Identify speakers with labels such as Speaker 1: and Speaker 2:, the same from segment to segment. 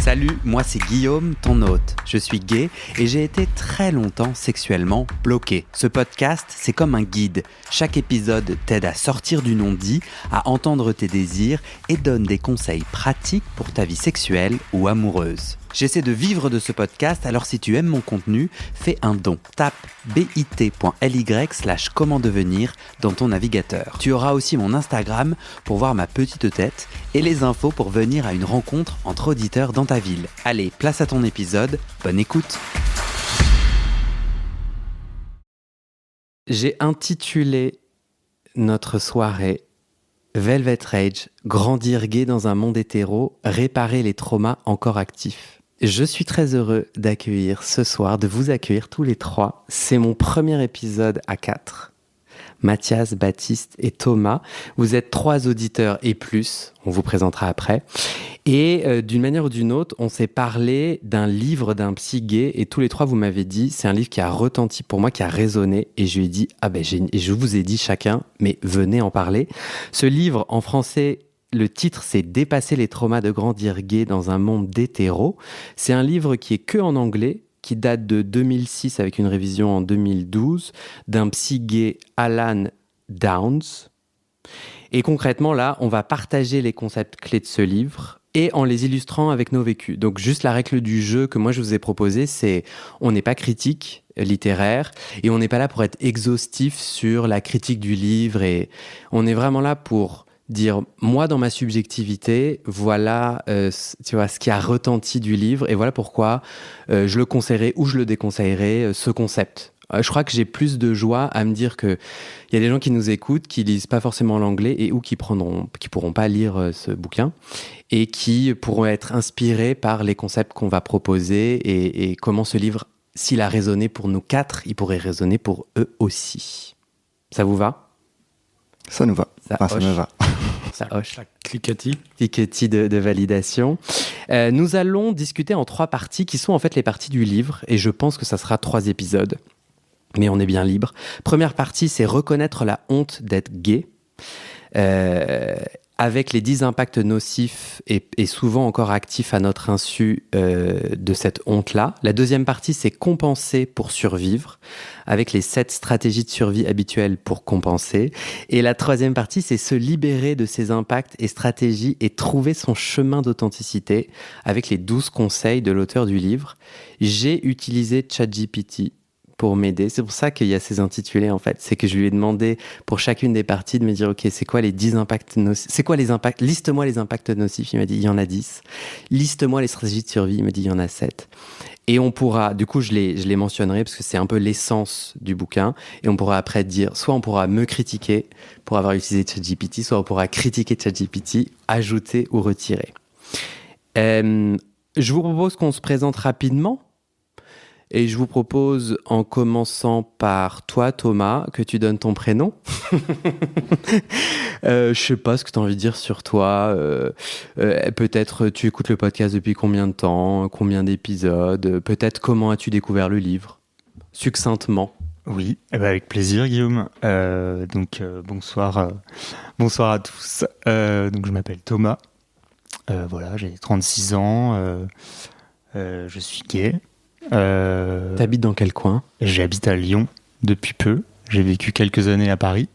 Speaker 1: Salut, moi c'est Guillaume, ton hôte. Je suis gay et j'ai été très longtemps sexuellement bloqué. Ce podcast, c'est comme un guide. Chaque épisode t'aide à sortir du non-dit, à entendre tes désirs et donne des conseils pratiques pour ta vie sexuelle ou amoureuse. J'essaie de vivre de ce podcast, alors si tu aimes mon contenu, fais un don. Tape bit.ly/comment devenir dans ton navigateur. Tu auras aussi mon Instagram pour voir ma petite tête et les infos pour venir à une rencontre entre auditeurs dans ta ville. Allez, place à ton épisode, bonne écoute. J'ai intitulé notre soirée Velvet Rage, grandir gay dans un monde hétéro, réparer les traumas encore actifs. Je suis très heureux d'accueillir ce soir, de vous accueillir tous les trois. C'est mon premier épisode à 4. Mathias, Baptiste et Thomas. Vous êtes 3 auditeurs et plus, on vous présentera après. Et d'une manière ou d'une autre, on s'est parlé d'un livre d'un psy gay et tous les 3 vous m'avez dit, c'est un livre qui a retenti pour moi, qui a résonné. Et je lui ai dit, et je vous ai dit chacun, mais venez en parler. Ce livre en français, le titre, c'est « Dépasser les traumas de grandir gay dans un monde d'hétéros ». C'est un livre qui est que en anglais, qui date de 2006 avec une révision en 2012, d'un psy gay Alan Downs. Et concrètement, là, on va partager les concepts clés de ce livre et en les illustrant avec nos vécus. Donc juste la règle du jeu que moi je vous ai proposée, c'est on n'est pas critique littéraire et on n'est pas là pour être exhaustif sur la critique du livre et on est vraiment là pour dire, moi, dans ma subjectivité, voilà tu vois, ce qui a retenti du livre et voilà pourquoi je le conseillerais ou je le déconseillerais, ce concept. Je crois que j'ai plus de joie à me dire qu'il y a des gens qui nous écoutent, qui lisent pas forcément l'anglais et ou qui pourront pas lire ce bouquin et qui pourront être inspirés par les concepts qu'on va proposer et comment ce livre, s'il a résonné pour nous 4, il pourrait résonner pour eux aussi. Ça vous va ?
Speaker 2: Ça nous va. Ça me va.
Speaker 1: Ça hoche.
Speaker 3: Cliquetis
Speaker 1: de validation. Nous allons discuter en 3 parties qui sont en fait les parties du livre et je pense que ça sera 3 épisodes. Mais on est bien libre. Première partie, c'est reconnaître la honte d'être gay. Avec les 10 impacts nocifs et souvent encore actifs à notre insu de cette honte-là. La deuxième partie, c'est compenser pour survivre, avec les 7 stratégies de survie habituelles pour compenser. Et la troisième partie, c'est se libérer de ces impacts et stratégies et trouver son chemin d'authenticité, avec les 12 conseils de l'auteur du livre. J'ai utilisé ChatGPT pour m'aider. C'est pour ça qu'il y a ces intitulés, en fait. C'est que je lui ai demandé, pour chacune des parties, de me dire, OK, c'est quoi les 10 impacts nocifs? C'est quoi les impacts? Liste-moi les impacts nocifs. Il m'a dit, il y en a 10. Liste-moi les stratégies de survie. Il m'a dit, il y en a 7. Et on pourra, du coup, je les mentionnerai parce que c'est un peu l'essence du bouquin. Et on pourra après dire, soit on pourra me critiquer pour avoir utilisé ChatGPT, soit on pourra critiquer ChatGPT, ajouter ou retirer. Je vous propose qu'on se présente rapidement. Et je vous propose, en commençant par toi, Thomas, que tu donnes ton prénom. Je sais pas ce que tu as envie de dire sur toi. Peut-être tu écoutes le podcast depuis combien de temps, combien d'épisodes. Peut-être comment as-tu découvert le livre, succinctement.
Speaker 3: Oui, avec plaisir, Guillaume. Bonsoir à tous. Donc je m'appelle Thomas. Voilà, j'ai 36 ans. Je suis gay.
Speaker 1: T'habites dans quel coin ?
Speaker 3: J'habite à Lyon depuis peu. J'ai vécu quelques années à Paris,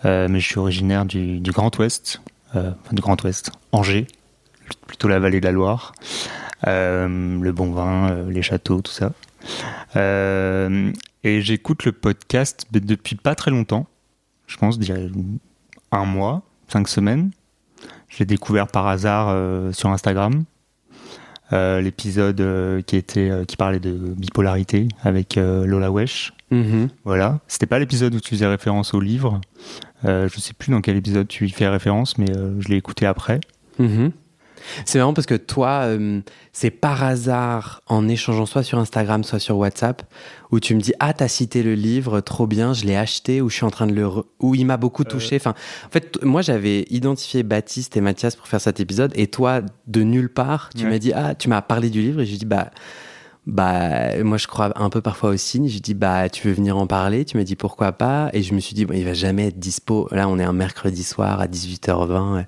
Speaker 3: mais je suis originaire du Grand Ouest, du Grand Ouest, Angers, plutôt la vallée de la Loire, le bon vin, les châteaux, tout ça. Et j'écoute le podcast depuis pas très longtemps, je pense, dirais 1 mois, 5 semaines. Je l'ai découvert par hasard sur Instagram. L'épisode qui parlait de bipolarité avec Lola Wesh.
Speaker 1: Mm-hmm.
Speaker 3: Voilà. C'était pas l'épisode où tu faisais référence au livre. Je sais plus dans quel épisode tu y fais référence, mais je l'ai écouté après.
Speaker 1: Mm-hmm. C'est marrant parce que toi, c'est par hasard, en échangeant soit sur Instagram, soit sur WhatsApp, où tu me dis « Ah, t'as cité le livre, trop bien, je l'ai acheté, ou je suis en train de où il m'a beaucoup touché. » Enfin, en fait, moi, j'avais identifié Baptiste et Mathias pour faire cet épisode, et toi, de nulle part, tu m'as dit « Ah, tu m'as parlé du livre », et j'ai dit « Bah, moi, je crois un peu parfois au signe. » J'ai dit « Tu veux venir en parler ?» Tu m'as dit « Pourquoi pas ?» Et je me suis dit « Il va jamais être dispo. » Là, on est un mercredi soir à 18h20. Et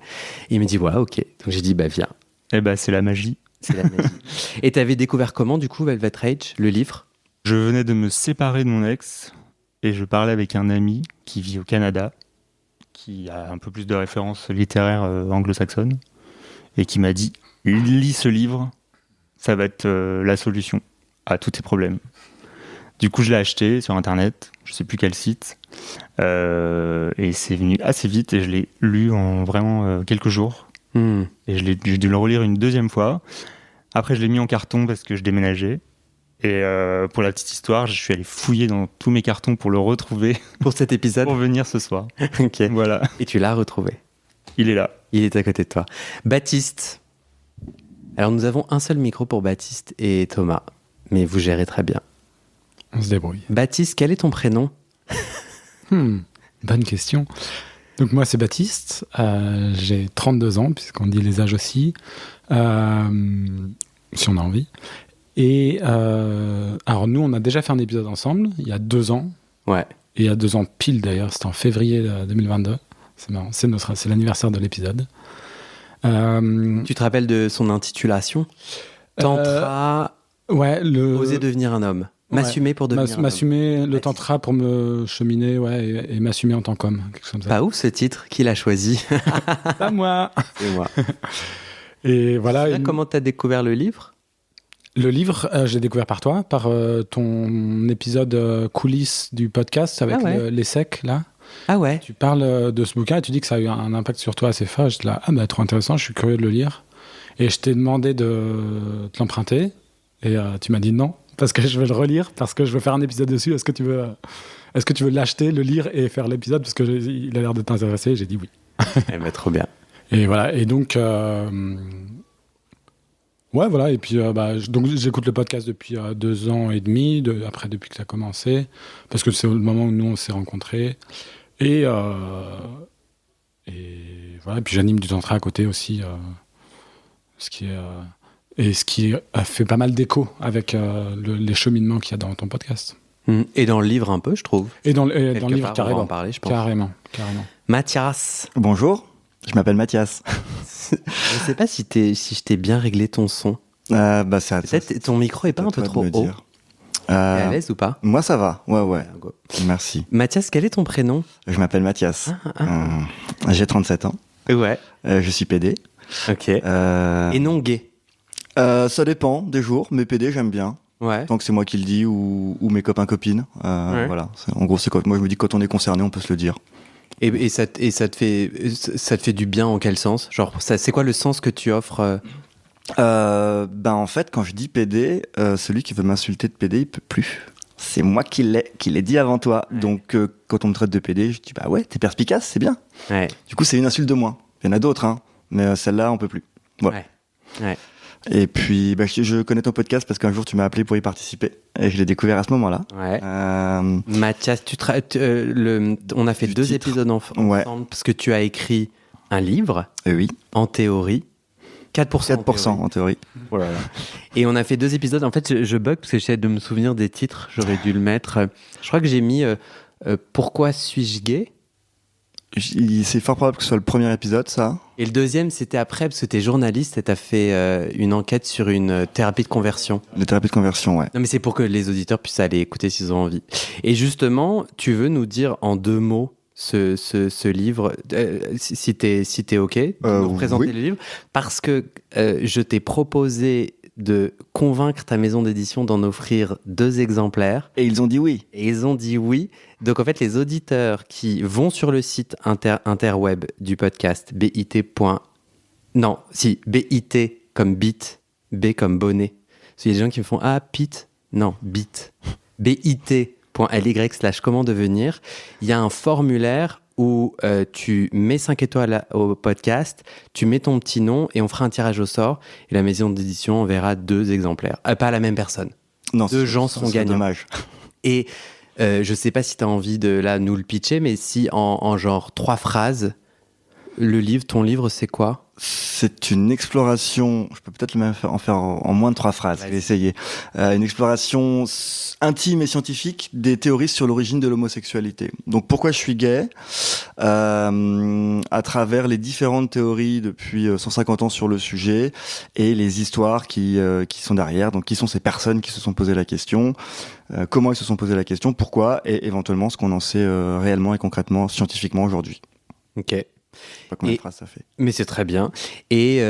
Speaker 1: il me dit « Ouais, ok. » Donc j'ai dit « Viens. »
Speaker 3: C'est la magie.
Speaker 1: C'est la magie. Et t'avais découvert comment, du coup, Velvet Rage, le livre ?
Speaker 3: Je venais de me séparer de mon ex et je parlais avec un ami qui vit au Canada, qui a un peu plus de références littéraires anglo-saxonnes, et qui m'a dit « Lis ce livre, ça va être la solution à tous tes problèmes. » Du coup, je l'ai acheté sur Internet, je sais plus quel site, et c'est venu assez vite et je l'ai lu en vraiment quelques jours. Et j'ai dû le relire une deuxième fois. Après, je l'ai mis en carton parce que je déménageais. Et pour la petite histoire, je suis allé fouiller dans tous mes cartons pour le retrouver.
Speaker 1: Pour cet épisode ?
Speaker 3: Pour venir ce soir.
Speaker 1: Ok.
Speaker 3: Voilà.
Speaker 1: Et tu l'as retrouvé ?
Speaker 3: Il est là.
Speaker 1: Il est à côté de toi. Baptiste. Alors, nous avons un seul micro pour Baptiste et Thomas, mais vous gérez très bien.
Speaker 4: On se débrouille.
Speaker 1: Baptiste, quel est ton prénom ?
Speaker 4: Bonne question. Donc moi, c'est Baptiste. J'ai 32 ans, puisqu'on dit les âges aussi, si on a envie. Et alors nous, on a déjà fait un épisode ensemble, il y a 2 ans.
Speaker 1: Ouais.
Speaker 4: Et il y a 2 ans pile d'ailleurs, c'était en février 2022. C'est marrant, c'est l'anniversaire de l'épisode.
Speaker 1: Tu te rappelles de son intitulation ? Tantra, oser devenir un homme. M'assumer pour devenir un homme.
Speaker 4: M'assumer, le tantra pour me cheminer, et m'assumer en tant qu'homme. Quelque chose comme ça.
Speaker 1: Pas ouf ce titre, qui l'a choisi ?
Speaker 4: Pas moi.
Speaker 1: C'est moi.
Speaker 4: Et voilà.
Speaker 1: Comment t'as découvert le livre ?
Speaker 4: Le livre, je l'ai découvert par toi, par ton épisode coulisses du podcast avec les secs, là.
Speaker 1: Ah ouais.
Speaker 4: Tu parles de ce bouquin et tu dis que ça a eu un impact sur toi assez fort. J'étais là, trop intéressant, je suis curieux de le lire. Et je t'ai demandé de te l'emprunter. Et tu m'as dit non, parce que je vais le relire, parce que je veux faire un épisode dessus. Est-ce que tu veux l'acheter, le lire et faire l'épisode ? Parce qu'il a l'air de t'intéresser. J'ai dit oui.
Speaker 1: Trop bien.
Speaker 4: Et voilà. Et donc... voilà. Et puis, donc, j'écoute le podcast depuis 2 ans et demi, depuis que ça a commencé, parce que c'est le moment où nous, on s'est rencontrés. Et voilà. Et puis, j'anime du tantra à côté aussi, ce qui a fait pas mal d'écho avec les cheminements qu'il y a dans ton podcast.
Speaker 1: Et dans le livre un peu, je trouve.
Speaker 4: Et dans le livre, carrément.
Speaker 1: On va en parler, je pense.
Speaker 4: Carrément.
Speaker 1: Mathias.
Speaker 2: Bonjour, je m'appelle Mathias.
Speaker 1: Je sais pas si je t'ai bien réglé ton son. Peut-être ton micro est pas un peu trop haut. T'es à l'aise ou pas ?
Speaker 2: Moi, ça va. Ouais. Merci.
Speaker 1: Mathias, quel est ton prénom ?
Speaker 2: Je m'appelle Mathias. J'ai 37 ans.
Speaker 1: Ouais.
Speaker 2: Je suis PD.
Speaker 1: Ok. Et non gay ?
Speaker 2: Ça dépend des jours, mais PD, j'aime bien.
Speaker 1: Ouais.
Speaker 2: Tant que c'est moi qui le dis ou mes copains copines. Voilà. En gros, moi je me dis que quand on est concerné, on peut se le dire.
Speaker 1: Et ça te fait du bien en quel sens ? Genre, c'est quoi le sens que tu offres ?
Speaker 2: En fait, quand je dis PD, celui qui veut m'insulter de PD, il peut plus. C'est moi qui l'ai dit avant toi. Ouais. Donc, quand on me traite de PD, je dis bah ouais, t'es perspicace, c'est bien. Ouais. Du coup, c'est une insulte de moins. Il y en a d'autres, hein, mais celle-là, on peut plus. Voilà. Ouais. Et puis, je connais ton podcast parce qu'un jour, tu m'as appelé pour y participer. Et je l'ai découvert à ce moment-là. Ouais.
Speaker 1: Mathias, on a fait 2 épisodes ensemble parce que tu as écrit un livre.
Speaker 2: Oui.
Speaker 1: En théorie. 4%
Speaker 2: en théorie.
Speaker 1: Voilà. Et on a fait 2 épisodes. En fait, je bug parce que j'essaie de me souvenir des titres. J'aurais dû le mettre. Je crois que j'ai mis Pourquoi suis-je gay ?
Speaker 2: C'est fort probable que ce soit le premier épisode, ça.
Speaker 1: Et le deuxième, c'était après, parce que t'es journaliste et t'as fait une enquête sur une thérapie de conversion.
Speaker 2: Une thérapie de conversion, ouais.
Speaker 1: Non, mais c'est pour que les auditeurs puissent aller écouter s'ils ont envie. Et justement, tu veux nous dire en 2 mots ce livre, si t'es OK, de nous présenter le livre, parce que je t'ai proposé de convaincre ta maison d'édition d'en offrir 2 exemplaires.
Speaker 2: Et ils ont dit oui.
Speaker 1: Donc en fait, les auditeurs qui vont sur le site interweb du podcast, BIT comme bit, B comme bonnet. Parce qu'il y a des gens qui me font bit, bit.ly/comment devenir. Il y a un formulaire où tu mets 5 étoiles au podcast, tu mets ton petit nom et on fera un tirage au sort. Et la maison d'édition enverra 2 exemplaires. Pas à la même personne.
Speaker 2: Non,
Speaker 1: 2 gens seront gagnants.
Speaker 2: Dommage.
Speaker 1: Et je sais pas si tu as envie de nous le pitcher, mais si en genre 3 phrases, ton livre, c'est quoi ?
Speaker 2: C'est une exploration, je peux peut-être même en faire en moins de 3 phrases, je vais essayer. Une exploration intime et scientifique des théories sur l'origine de l'homosexualité. Donc pourquoi je suis gay, à travers les différentes théories depuis 150 ans sur le sujet et les histoires qui sont derrière. Donc qui sont ces personnes qui se sont posées la question, comment ils se sont posé la question, pourquoi, et éventuellement ce qu'on en sait réellement et concrètement, scientifiquement aujourd'hui.
Speaker 1: Ok.
Speaker 2: Pas combien de phrases ça fait.
Speaker 1: Mais c'est très bien. Et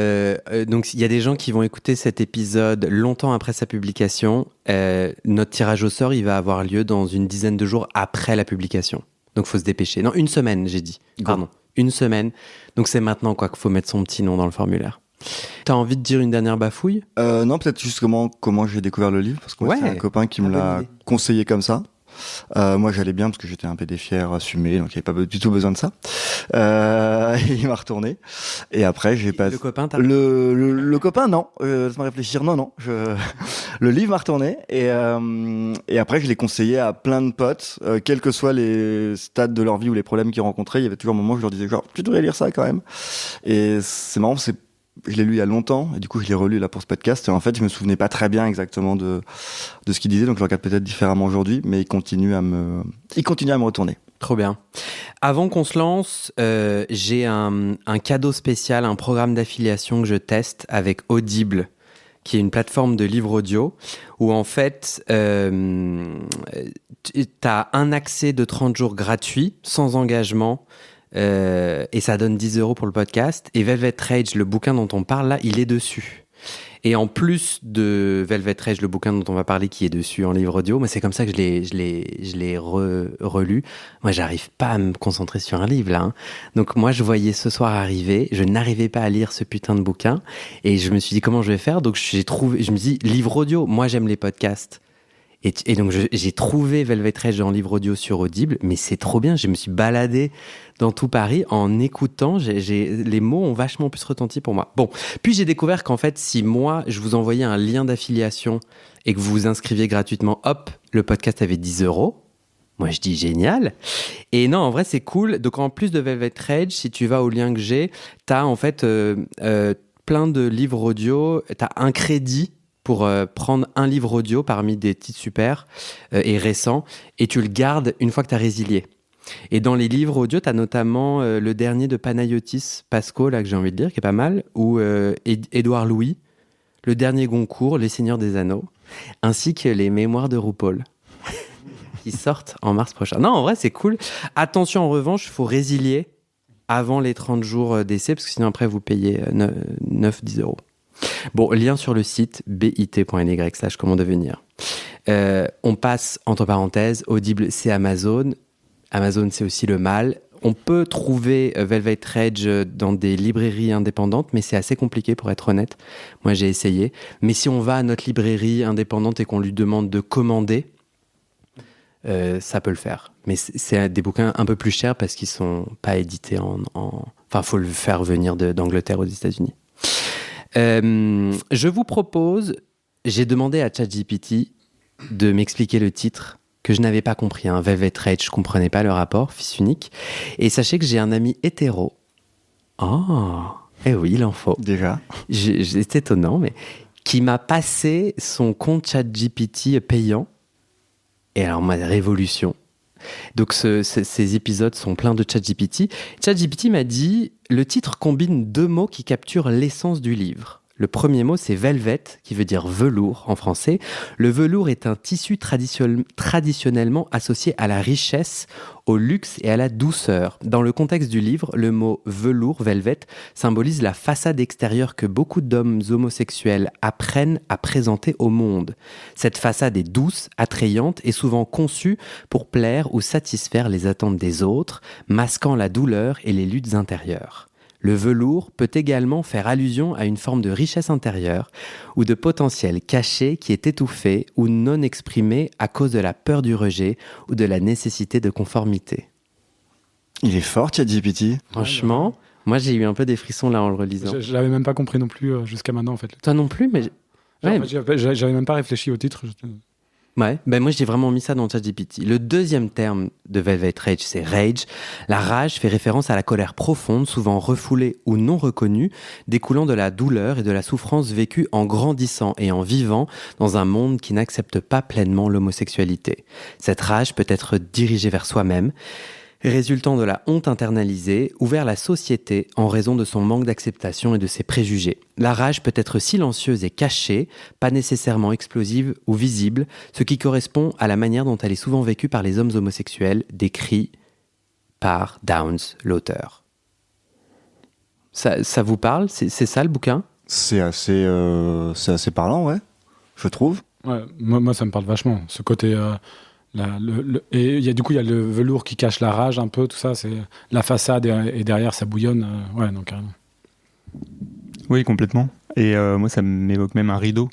Speaker 1: donc, il y a des gens qui vont écouter cet épisode longtemps après sa publication. Notre tirage au sort, il va avoir lieu dans une dizaine de jours après la publication. Donc, il faut se dépêcher. Non, 1 semaine, j'ai dit. Pardon, 1 semaine. Donc, c'est maintenant qu'il faut mettre son petit nom dans le formulaire. T'as envie de dire une dernière bafouille ?
Speaker 2: Non, peut-être juste comment j'ai découvert le livre, parce que c'est un copain qui me l'a conseillé comme ça. Moi j'allais bien parce que j'étais un pédéfière assumé, donc il n'y avait pas du tout besoin de ça. Il m'a retourné et après j'ai pas.
Speaker 1: Le copain
Speaker 2: le copain non, laisse-moi réfléchir, non. Le livre m'a retourné et après je l'ai conseillé à plein de potes, quels que soient les stades de leur vie ou les problèmes qu'ils rencontraient. Il y avait toujours un moment où je leur disais genre tu devrais lire ça quand même. Et c'est marrant, je l'ai lu il y a longtemps et du coup je l'ai relu là pour ce podcast et en fait je me souvenais pas très bien exactement de ce qu'il disait, donc je le regarde peut-être différemment aujourd'hui, mais il continue à me retourner.
Speaker 1: Trop bien. Avant qu'on se lance, j'ai un cadeau spécial, un programme d'affiliation que je teste avec Audible, qui est une plateforme de livres audio où en fait t'as un accès de 30 jours gratuit sans engagement. Et ça donne 10 € pour le podcast. Et Velvet Rage, le bouquin dont on parle là, il est dessus. Et en plus de Velvet Rage, le bouquin dont on va parler qui est dessus en livre audio, moi c'est comme ça que je l'ai relu. Moi j'arrive pas à me concentrer sur un livre là. Hein. Donc moi je voyais ce soir arriver, je n'arrivais pas à lire ce putain de bouquin et je me suis dit comment je vais faire. Donc je me dis livre audio. Moi j'aime les podcasts. Et donc j'ai trouvé Velvet Rage en livre audio sur Audible, mais c'est trop bien. Je me suis baladé dans tout Paris en écoutant. Les mots ont vachement plus retenti pour moi. Bon, puis j'ai découvert qu'en fait, si moi je vous envoyais un lien d'affiliation et que vous vous inscriviez gratuitement, hop, le podcast avait 10 €. Moi je dis génial. Et non, en vrai c'est cool. Donc en plus de Velvet Rage, si tu vas au lien que j'ai, t'as en fait plein de livres audio. T'as un crédit pour prendre un livre audio parmi des titres super et récents, et tu le gardes une fois que tu as résilié. Et dans les livres audio, tu as notamment le dernier de Panayotis Pasco, là, que j'ai envie de dire, qui est pas mal, ou Édouard Louis, le dernier Goncourt, Les Seigneurs des Anneaux, ainsi que les Mémoires de RuPaul, qui sortent en mars prochain. Non, en vrai, c'est cool. Attention, en revanche, il faut résilier avant les 30 jours d'essai, parce que sinon, après, vous payez 9-10 €. Bon, lien sur le site bit.ly/comment devenir. On passe, entre parenthèses, Audible, c'est Amazon. Amazon, c'est aussi le mal. On peut trouver Velvet Rage dans des librairies indépendantes, mais c'est assez compliqué pour être honnête. Moi, j'ai essayé. Mais si on va à notre librairie indépendante et qu'on lui demande de commander, ça peut le faire. Mais c'est des bouquins un peu plus chers parce qu'ils sont pas édités Enfin, faut le faire venir d'Angleterre aux États-Unis. Je vous propose, j'ai demandé à ChatGPT de m'expliquer le titre que je n'avais pas compris, hein, Velvet Rage, je comprenais pas le rapport, fils unique. Et sachez que j'ai un ami hétéro. Oh, eh oui, il en faut.
Speaker 2: Déjà.
Speaker 1: C'est étonnant, mais qui m'a passé son compte ChatGPT payant. Et alors, moi, révolution. Donc, ces épisodes sont pleins de ChatGPT. ChatGPT m'a dit, le titre combine 2 mots qui capturent l'essence du livre. Le premier mot, c'est velvet, qui veut dire velours en français. Le velours est un tissu traditionnellement associé à la richesse, au luxe et à la douceur. Dans le contexte du livre, le mot velours, velvet, symbolise la façade extérieure que beaucoup d'hommes homosexuels apprennent à présenter au monde. Cette façade est douce, attrayante et souvent conçue pour plaire ou satisfaire les attentes des autres, masquant la douleur et les luttes intérieures. Le velours peut également faire allusion à une forme de richesse intérieure ou de potentiel caché qui est étouffé ou non exprimé à cause de la peur du rejet ou de la nécessité de conformité.
Speaker 2: Il est fort, ChatGPT.
Speaker 1: Franchement, moi j'ai eu un peu des frissons là en le relisant.
Speaker 4: Je l'avais même pas compris non plus jusqu'à maintenant en fait.
Speaker 1: Toi non plus, mais...
Speaker 4: Genre, ouais. J'avais même pas réfléchi au titre.
Speaker 1: Ouais, ben moi j'ai vraiment mis ça dans ChatGPT. Le deuxième terme de Velvet Rage, c'est rage. La rage fait référence à la colère profonde, souvent refoulée ou non reconnue, découlant de la douleur et de la souffrance vécue en grandissant et en vivant dans un monde qui n'accepte pas pleinement l'homosexualité. Cette rage peut être dirigée vers soi-même, résultant de la honte internalisée ou vers la société en raison de son manque d'acceptation et de ses préjugés. La rage peut être silencieuse et cachée, pas nécessairement explosive ou visible, ce qui correspond à la manière dont elle est souvent vécue par les hommes homosexuels, décrit par Downes, l'auteur. Ça vous parle ? C'est ça le bouquin ?
Speaker 2: C'est assez parlant, ouais, je trouve.
Speaker 4: Ouais, moi, ça me parle vachement. Ce côté... et il y a le velours qui cache la rage un peu, tout ça, c'est la façade et derrière ça bouillonne. Ouais, donc carrément.
Speaker 3: Oui, complètement. Et moi, ça m'évoque même un rideau.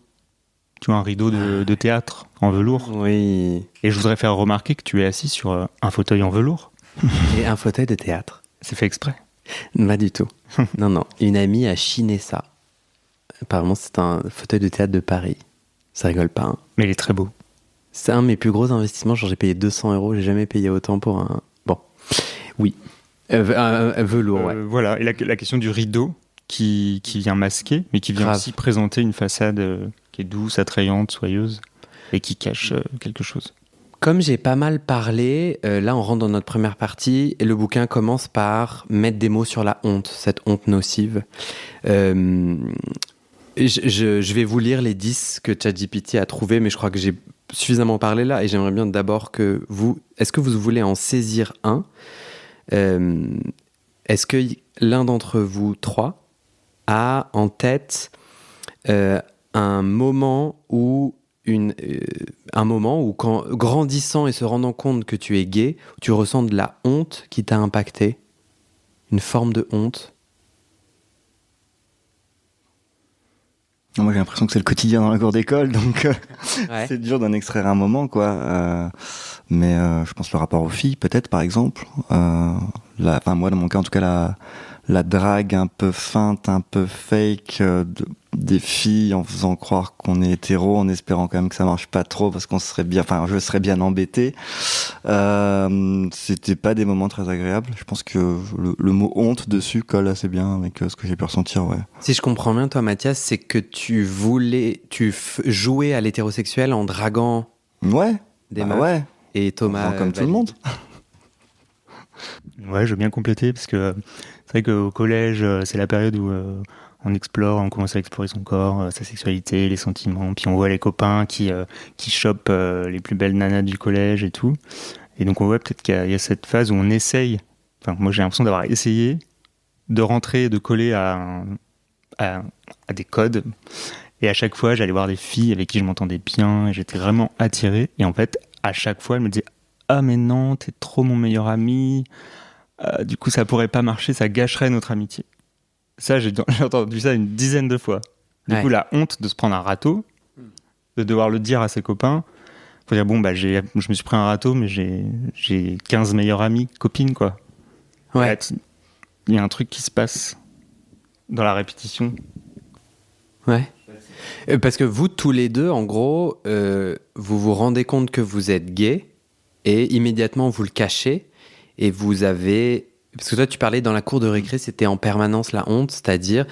Speaker 3: Tu vois, un rideau de théâtre en velours.
Speaker 1: Oui.
Speaker 3: Et je voudrais faire remarquer que tu es assis sur un fauteuil en velours.
Speaker 1: Et un fauteuil de théâtre.
Speaker 3: C'est fait exprès.
Speaker 1: Pas du tout. Non. Une amie a chiné ça. Apparemment, c'est un fauteuil de théâtre de Paris. Ça rigole pas, hein.
Speaker 3: Mais il est très beau.
Speaker 1: C'est un de mes plus gros investissements. Genre, j'ai payé 200 €. J'ai jamais payé autant pour un... Bon. Oui. Un velours, ouais.
Speaker 3: Voilà. Et la question du rideau qui vient masquer, mais qui vient
Speaker 1: Grave.
Speaker 3: aussi présenter une façade qui est douce, attrayante, soyeuse, et qui cache quelque chose.
Speaker 1: Comme j'ai pas mal parlé, là on rentre dans notre première partie et le bouquin commence par mettre des mots sur la honte, cette honte nocive. Je vais vous lire les 10 que ChatGPT a trouvé, mais je crois que j'ai suffisamment parlé là et j'aimerais bien d'abord que vous... Est-ce que vous voulez en saisir un ? Est-ce que l'un d'entre vous trois a en tête un moment où quand grandissant et se rendant compte que tu es gay, tu ressens de la honte qui t'a impacté, une forme de honte.
Speaker 2: Moi, j'ai l'impression que c'est le quotidien dans la cour d'école, donc
Speaker 1: Ouais.
Speaker 2: c'est dur d'en extraire un moment, quoi. Mais je pense le rapport aux filles, peut-être, par exemple. Enfin, moi, dans mon cas, en tout cas, la drague un peu feinte, un peu fake des filles en faisant croire qu'on est hétéro, en espérant quand même que ça marche pas trop parce qu'on serait bien, enfin, je serais bien embêté. C'était pas des moments très agréables. Je pense que le mot honte dessus colle assez bien avec ce que j'ai pu ressentir, ouais.
Speaker 1: Si je comprends bien, toi, Mathias, c'est que tu voulais, jouer à l'hétérosexuel en draguant
Speaker 2: Ouais.
Speaker 1: des
Speaker 2: Bah
Speaker 1: meufs.
Speaker 2: ouais.
Speaker 1: Et Thomas,
Speaker 2: Comme tout le monde.
Speaker 3: Ouais, je veux bien compléter parce que c'est vrai qu'au collège, c'est la période où on commence à explorer son corps, sa sexualité, les sentiments, puis on voit les copains qui chopent les plus belles nanas du collège et tout. Et donc on voit peut-être qu'il y a cette phase où on essaye, enfin moi j'ai l'impression d'avoir essayé de rentrer, de coller à des codes. Et à chaque fois, j'allais voir des filles avec qui je m'entendais bien et j'étais vraiment attiré. Et en fait, à chaque fois, elles me disaient « Ah mais non, t'es trop mon meilleur ami. Du coup, ça pourrait pas marcher, ça gâcherait notre amitié. » Ça, j'ai entendu ça une dizaine de fois. Du coup, la honte de se prendre un râteau, de devoir le dire à ses copains. Faut dire, bon, je me suis pris un râteau, mais j'ai 15 meilleures amies, copines, quoi.
Speaker 1: Ouais.
Speaker 3: Il y a un truc qui se passe dans la répétition.
Speaker 1: Ouais. Parce que vous, tous les deux, en gros, vous vous rendez compte que vous êtes gay et immédiatement vous le cachez et vous avez... Parce que toi, tu parlais dans la cour de récré, c'était en permanence la honte, c'est-à-dire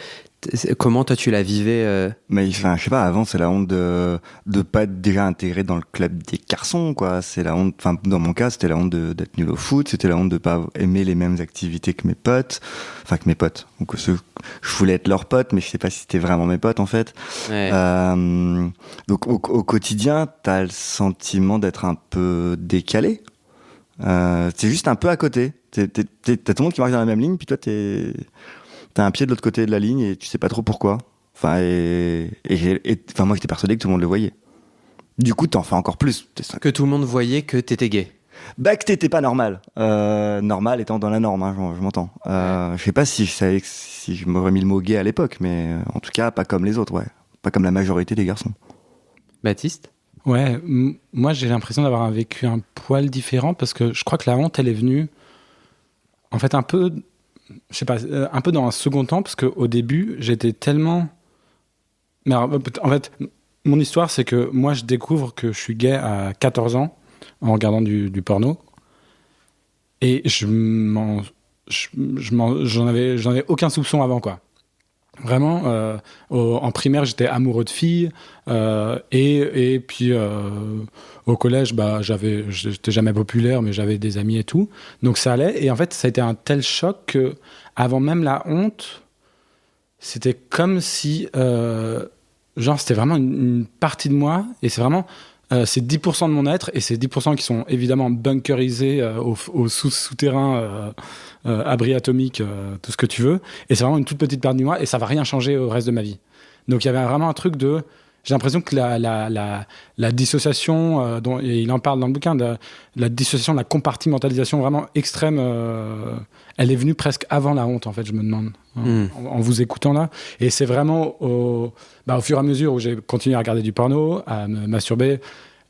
Speaker 1: comment toi tu la vivais
Speaker 2: Mais enfin, je sais pas, avant c'est la honte de pas être déjà intégré dans le club des garçons, quoi. C'est la honte, enfin dans mon cas c'était la honte d'être nul au foot, c'était la honte de pas aimer les mêmes activités que mes potes, donc je voulais être leur pote, mais je sais pas si c'était vraiment mes potes en fait.
Speaker 1: Ouais.
Speaker 2: Donc au quotidien t'as le sentiment d'être un peu décalé. C'est juste un peu à côté. T'as tout le monde qui marche dans la même ligne, puis toi t'as un pied de l'autre côté de la ligne et tu sais pas trop pourquoi. Enfin, moi j'étais persuadé que tout le monde le voyait. Du coup, t'en fais encore plus.
Speaker 1: Que tout le monde voyait que t'étais gay.
Speaker 2: Bah, que t'étais pas normal. Normal étant dans la norme, hein, je m'entends. Je sais pas si je m'aurais mis le mot gay à l'époque, mais en tout cas, pas comme les autres, ouais. Pas comme la majorité des garçons.
Speaker 1: Baptiste ?
Speaker 4: Ouais, moi j'ai l'impression d'avoir vécu un poil différent parce que je crois que la honte elle est venue en fait un peu, je sais pas, un peu dans un second temps parce qu'au début j'étais tellement, mais alors, en fait mon histoire, c'est que moi, je découvre que je suis gay à 14 ans en regardant du porno. Et j'en avais aucun soupçon avant, quoi. Vraiment, en primaire, j'étais amoureux de filles. Et puis, au collège, j'étais jamais populaire, mais j'avais des amis et tout. Donc ça allait. Et en fait, ça a été un tel choc que, avant même la honte, c'était comme si... c'était vraiment une partie de moi. Et c'est vraiment... c'est 10% de mon être, et c'est 10% qui sont évidemment bunkerisés au souterrain, abri atomique, tout ce que tu veux. Et c'est vraiment une toute petite partie de moi, et ça va rien changer au reste de ma vie. Donc il y avait vraiment un truc de... J'ai l'impression que la dissociation, et il en parle dans le bouquin, la dissociation, la compartimentalisation vraiment extrême, elle est venue presque avant la honte, en fait, je me demande, en vous écoutant là. Et c'est vraiment au fur et à mesure où j'ai continué à regarder du porno, à me masturber,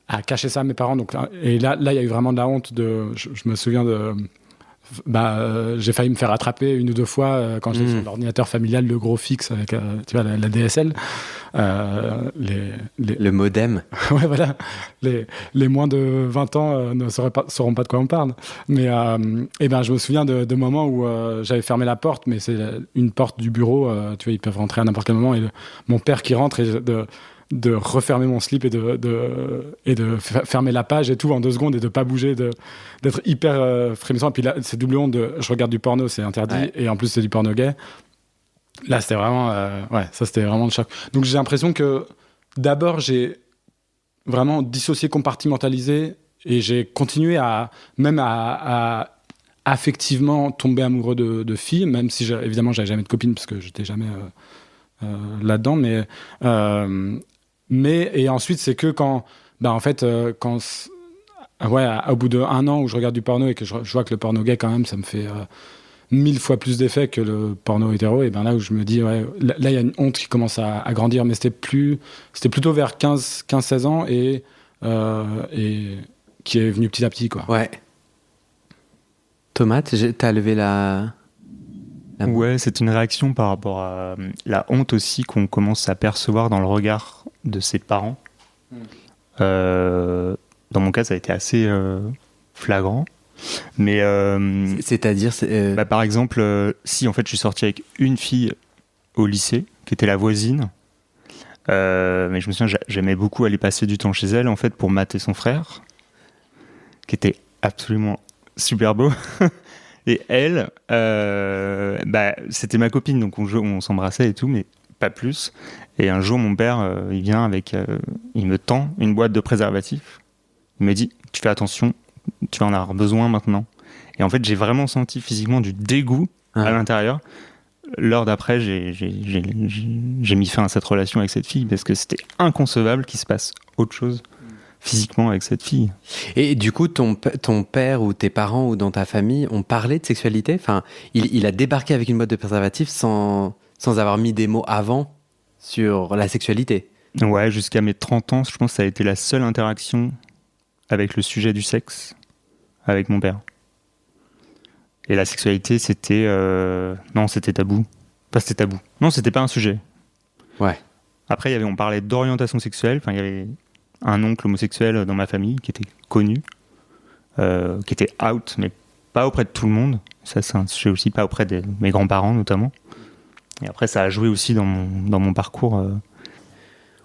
Speaker 4: à cacher ça à mes parents. Donc, et là, il y a eu vraiment de la honte. Je me souviens de... j'ai failli me faire attraper une ou deux fois quand j'étais sur l'ordinateur familial, le gros fixe avec la DSL.
Speaker 1: Le modem.
Speaker 4: Ouais, voilà. Les moins de 20 ans ne sauront pas de quoi on parle. Mais je me souviens de moments où j'avais fermé la porte, mais c'est une porte du bureau. Ils peuvent rentrer à n'importe quel moment. Et mon père qui rentre et de refermer mon slip et de fermer la page et tout en 2 secondes et de pas bouger, d'être hyper frémissant. Et puis là, c'est double honte je regarde du porno, c'est interdit, et en plus c'est du porno gay. Là, c'était vraiment... ça c'était vraiment le choc. Donc j'ai l'impression que d'abord j'ai vraiment dissocié, compartimentalisé, et j'ai continué à affectivement tomber amoureux de filles, même si évidemment j'avais jamais de copine parce que j'étais jamais là-dedans, et ensuite c'est que quand au bout d'1 an où je regarde du porno et que je vois que le porno gay quand même ça me fait 1000 fois plus d'effet que le porno hétéro, et là où je me dis là il y a une honte qui commence à grandir, mais c'était plutôt vers 15-16 ans et qui est venu petit à petit, quoi.
Speaker 1: Ouais. Thomas, t'as levé la...
Speaker 3: Ouais, c'est une réaction par rapport à la honte aussi qu'on commence à percevoir dans le regard de ses parents. Dans mon cas, ça a été assez flagrant. Mais
Speaker 1: c'est-à-dire
Speaker 3: par exemple, si en fait je suis sorti avec une fille au lycée qui était la voisine, mais je me souviens, j'aimais beaucoup aller passer du temps chez elle en fait pour mater son frère, qui était absolument super beau. Et elle, c'était ma copine, donc on s'embrassait et tout, mais pas plus. Et un jour, mon père, il vient il me tend une boîte de préservatifs. Il me dit, tu fais attention, tu vas en avoir besoin maintenant. Et en fait, j'ai vraiment senti physiquement du dégoût à l'intérieur. L'heure d'après, j'ai mis fin à cette relation avec cette fille parce que c'était inconcevable qu'il se passe autre chose physiquement avec cette fille.
Speaker 1: Et du coup, ton père ou tes parents ou dans ta famille ont parlé de sexualité ? Enfin, il a débarqué avec une boîte de préservatifs sans avoir mis des mots avant sur la sexualité.
Speaker 3: Ouais, jusqu'à mes 30 ans, je pense que ça a été la seule interaction avec le sujet du sexe avec mon père. Et la sexualité, c'était... Non, c'était tabou. Enfin, c'était tabou. Non, c'était pas un sujet.
Speaker 1: Ouais.
Speaker 3: Après, on parlait d'orientation sexuelle. Enfin, il y avait un oncle homosexuel dans ma famille qui était connu, qui était out, mais pas auprès de tout le monde. Ça, c'est un sujet aussi, pas auprès de mes grands-parents notamment. Et après, ça a joué aussi dans mon parcours.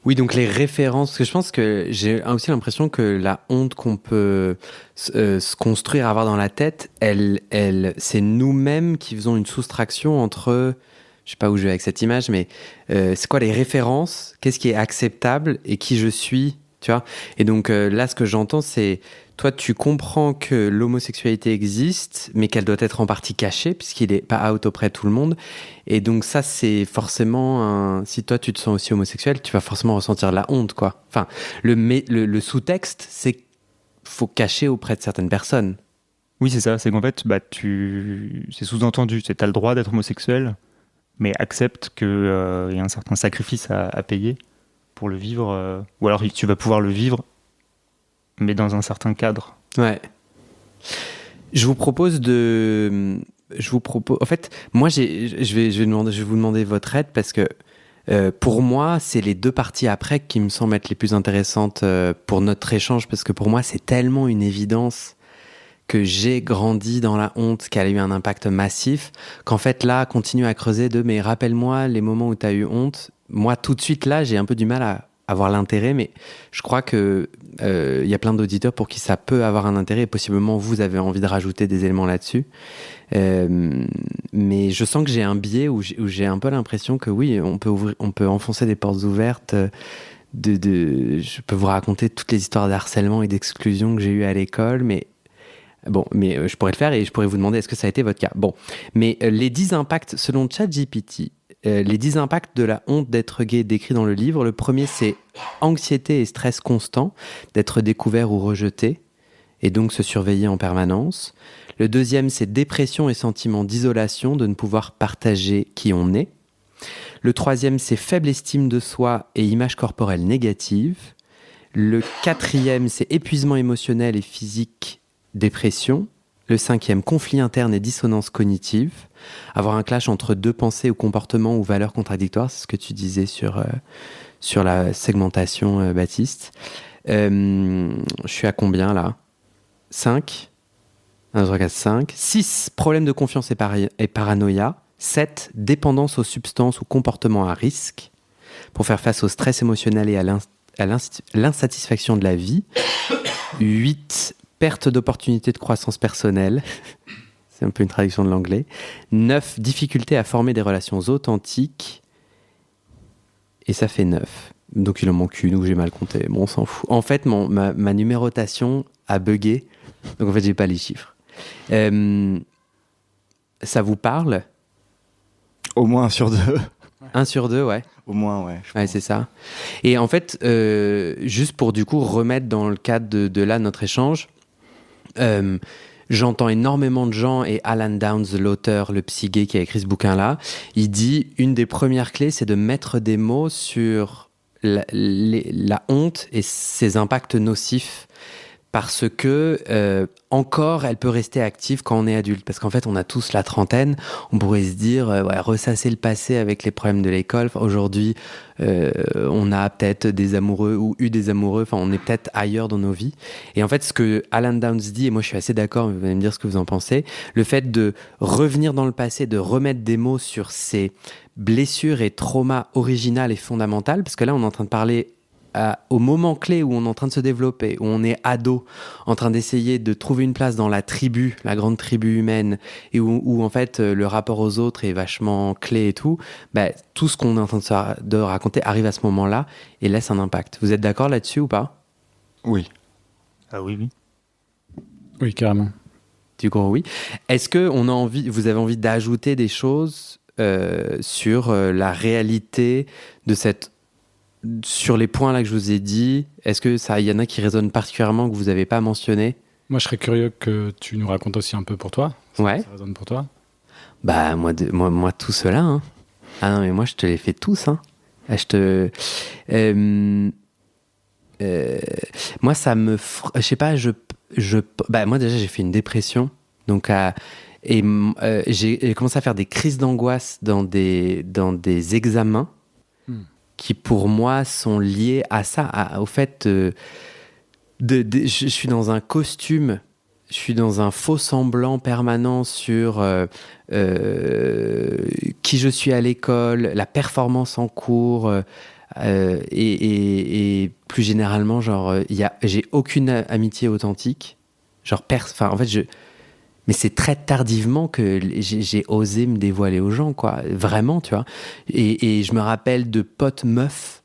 Speaker 1: Oui, donc les références, parce que je pense que j'ai aussi l'impression que la honte qu'on peut se construire, avoir dans la tête, c'est nous-mêmes qui faisons une soustraction entre... Je sais pas où je vais avec cette image, mais c'est quoi les références ? Qu'est-ce qui est acceptable et qui je suis ? Tu vois ? Et donc là, ce que j'entends, c'est toi, tu comprends que l'homosexualité existe, mais qu'elle doit être en partie cachée, puisqu'il est pas out auprès de tout le monde. Et donc ça, c'est forcément si toi, tu te sens aussi homosexuel, tu vas forcément ressentir la honte, quoi. Enfin, le sous-texte, c'est qu'il faut cacher auprès de certaines personnes.
Speaker 3: Oui, c'est ça. C'est qu'en fait, c'est sous-entendu. Tu as le droit d'être homosexuel, mais accepte qu'il y a un certain sacrifice à payer pour le vivre, ou alors tu vas pouvoir le vivre, mais dans un certain cadre.
Speaker 1: Ouais. Je vous propose, en fait, moi, je vais vous demander votre aide parce que Pour moi, c'est les 2 parties après qui me semblent être les plus intéressantes pour notre échange, parce que pour moi, c'est tellement une évidence que j'ai grandi dans la honte, qu'elle a eu un impact massif, qu'en fait là, continue à creuser mais rappelle-moi les moments où tu as eu honte. Moi, tout de suite là, j'ai un peu du mal à avoir l'intérêt, mais je crois que y a plein d'auditeurs pour qui ça peut avoir un intérêt, et possiblement vous avez envie de rajouter des éléments là-dessus. Mais je sens que j'ai un biais où j'ai un peu l'impression que oui, on peut enfoncer des portes ouvertes. Je peux vous raconter toutes les histoires d'harcèlement et d'exclusion que j'ai eues à l'école, mais je pourrais le faire et je pourrais vous demander est-ce que ça a été votre cas. Bon, mais les 10 impacts, selon ChatGPT, les 10 impacts de la honte d'être gay décrits dans le livre, le premier c'est anxiété et stress constant, d'être découvert ou rejeté, et donc se surveiller en permanence. Le deuxième c'est dépression et sentiment d'isolation, de ne pouvoir partager qui on est. Le troisième c'est faible estime de soi et image corporelle négative. Le quatrième c'est épuisement émotionnel et physique, dépression. Le cinquième, conflit interne et dissonance cognitive. Avoir un clash entre 2 pensées ou comportements ou valeurs contradictoires, c'est ce que tu disais sur la segmentation, Baptiste. Je suis à combien là ? 5 1, 2, 3, 4, 5. 6, problème de confiance et paranoïa. 7, dépendance aux substances ou comportements à risque. Pour faire face au stress émotionnel et à l'insatisfaction de la vie. 8, perte d'opportunités de croissance personnelle. C'est un peu une traduction de l'anglais. 9, difficulté à former des relations authentiques. Et ça fait 9. Donc il en manque une ou j'ai mal compté. Bon, on s'en fout. En fait, ma numérotation a bugué. Donc en fait, j'ai pas les chiffres. Ça vous parle ?
Speaker 2: Au moins 1 sur 2.
Speaker 1: 1 sur 2, ouais.
Speaker 2: Au moins, ouais.
Speaker 1: Ouais, c'est ça. Et en fait, juste pour du coup remettre dans le cadre de là notre échange, j'entends énormément de gens, et Alan Downs, l'auteur, le psy gay qui a écrit ce bouquin-là, il dit une des premières clés, c'est de mettre des mots sur la honte et ses impacts nocifs. Parce que encore, elle peut rester active quand on est adulte. Parce qu'en fait, on a tous la trentaine. On pourrait se dire, ressasser le passé avec les problèmes de l'école. Enfin, aujourd'hui, on a peut-être des amoureux ou eu des amoureux. Enfin, on est peut-être ailleurs dans nos vies. Et en fait, ce que Alan Downs dit, et moi je suis assez d'accord, vous allez me dire ce que vous en pensez, le fait de revenir dans le passé, de remettre des mots sur ces blessures et traumas originales et fondamentales, parce que là, on est en train de parler au moment clé où on est en train de se développer, où on est ado, en train d'essayer de trouver une place dans la tribu, la grande tribu humaine, et où en fait le rapport aux autres est vachement clé et tout, tout ce qu'on est en train de raconter arrive à ce moment-là et laisse un impact. Vous êtes d'accord là-dessus ou pas ?
Speaker 2: Oui.
Speaker 3: Ah oui.
Speaker 4: Oui, carrément.
Speaker 1: Du coup, oui. Est-ce que vous avez envie d'ajouter des choses sur la réalité de sur les points là que je vous ai dit? Est-ce que il y en a qui résonnent particulièrement que vous n'avez pas mentionné?
Speaker 4: Moi, je serais curieux que tu nous racontes aussi un peu pour toi.
Speaker 1: Ouais.
Speaker 4: Ça résonne pour toi.
Speaker 1: Moi tout cela. Hein. Ah non, mais moi, je te les fais tous. Hein. Moi, ça me... Je sais pas, moi, déjà, j'ai fait une dépression. Donc, j'ai commencé à faire des crises d'angoisse dans des examens qui, pour moi, sont liés à ça, au fait je suis dans un costume, je suis dans un faux semblant permanent sur qui je suis à l'école, la performance en cours, et plus généralement, j'ai aucune amitié authentique. En fait, mais c'est très tardivement que j'ai osé me dévoiler aux gens, quoi. Vraiment, tu vois. Et je me rappelle de potes meufs,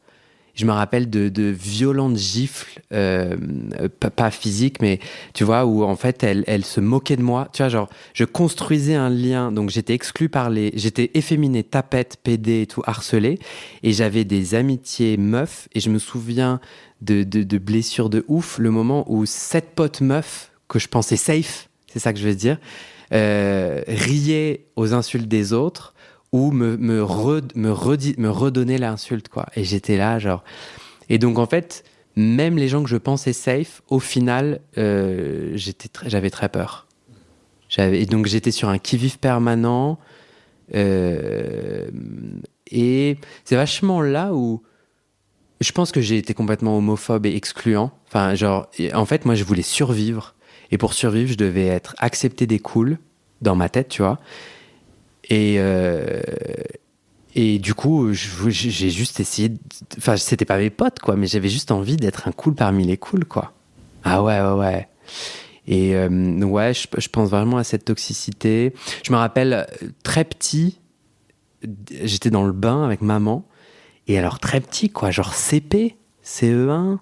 Speaker 1: je me rappelle de violentes gifles, pas physiques, mais tu vois, où en fait, elles se moquaient de moi. Tu vois, je construisais un lien, donc j'étais exclu j'étais efféminé, tapette, pédé et tout, harcelé, et j'avais des amitiés meufs, et je me souviens de blessures de ouf, le moment où cette pote meuf, que je pensais safe, c'est ça que je veux dire, riait aux insultes des autres ou me redonnait l'insulte, quoi. Et j'étais là, Et donc, en fait, même les gens que je pensais safe, au final, j'avais très peur. Et donc, j'étais sur un qui-vive permanent. Et c'est vachement là où je pense que j'ai été complètement homophobe et excluant. Enfin, genre, en fait, moi, je voulais survivre. Et pour survivre, je devais être accepté des cools dans ma tête, tu vois. Et du coup, j'ai juste essayé... Enfin, c'était pas mes potes, quoi, mais j'avais juste envie d'être un cool parmi les cools, quoi. Ah ouais. Et ouais, je pense vraiment à cette toxicité. Je me rappelle, très petit, j'étais dans le bain avec maman. Et alors, très petit, quoi, genre CP, CE1.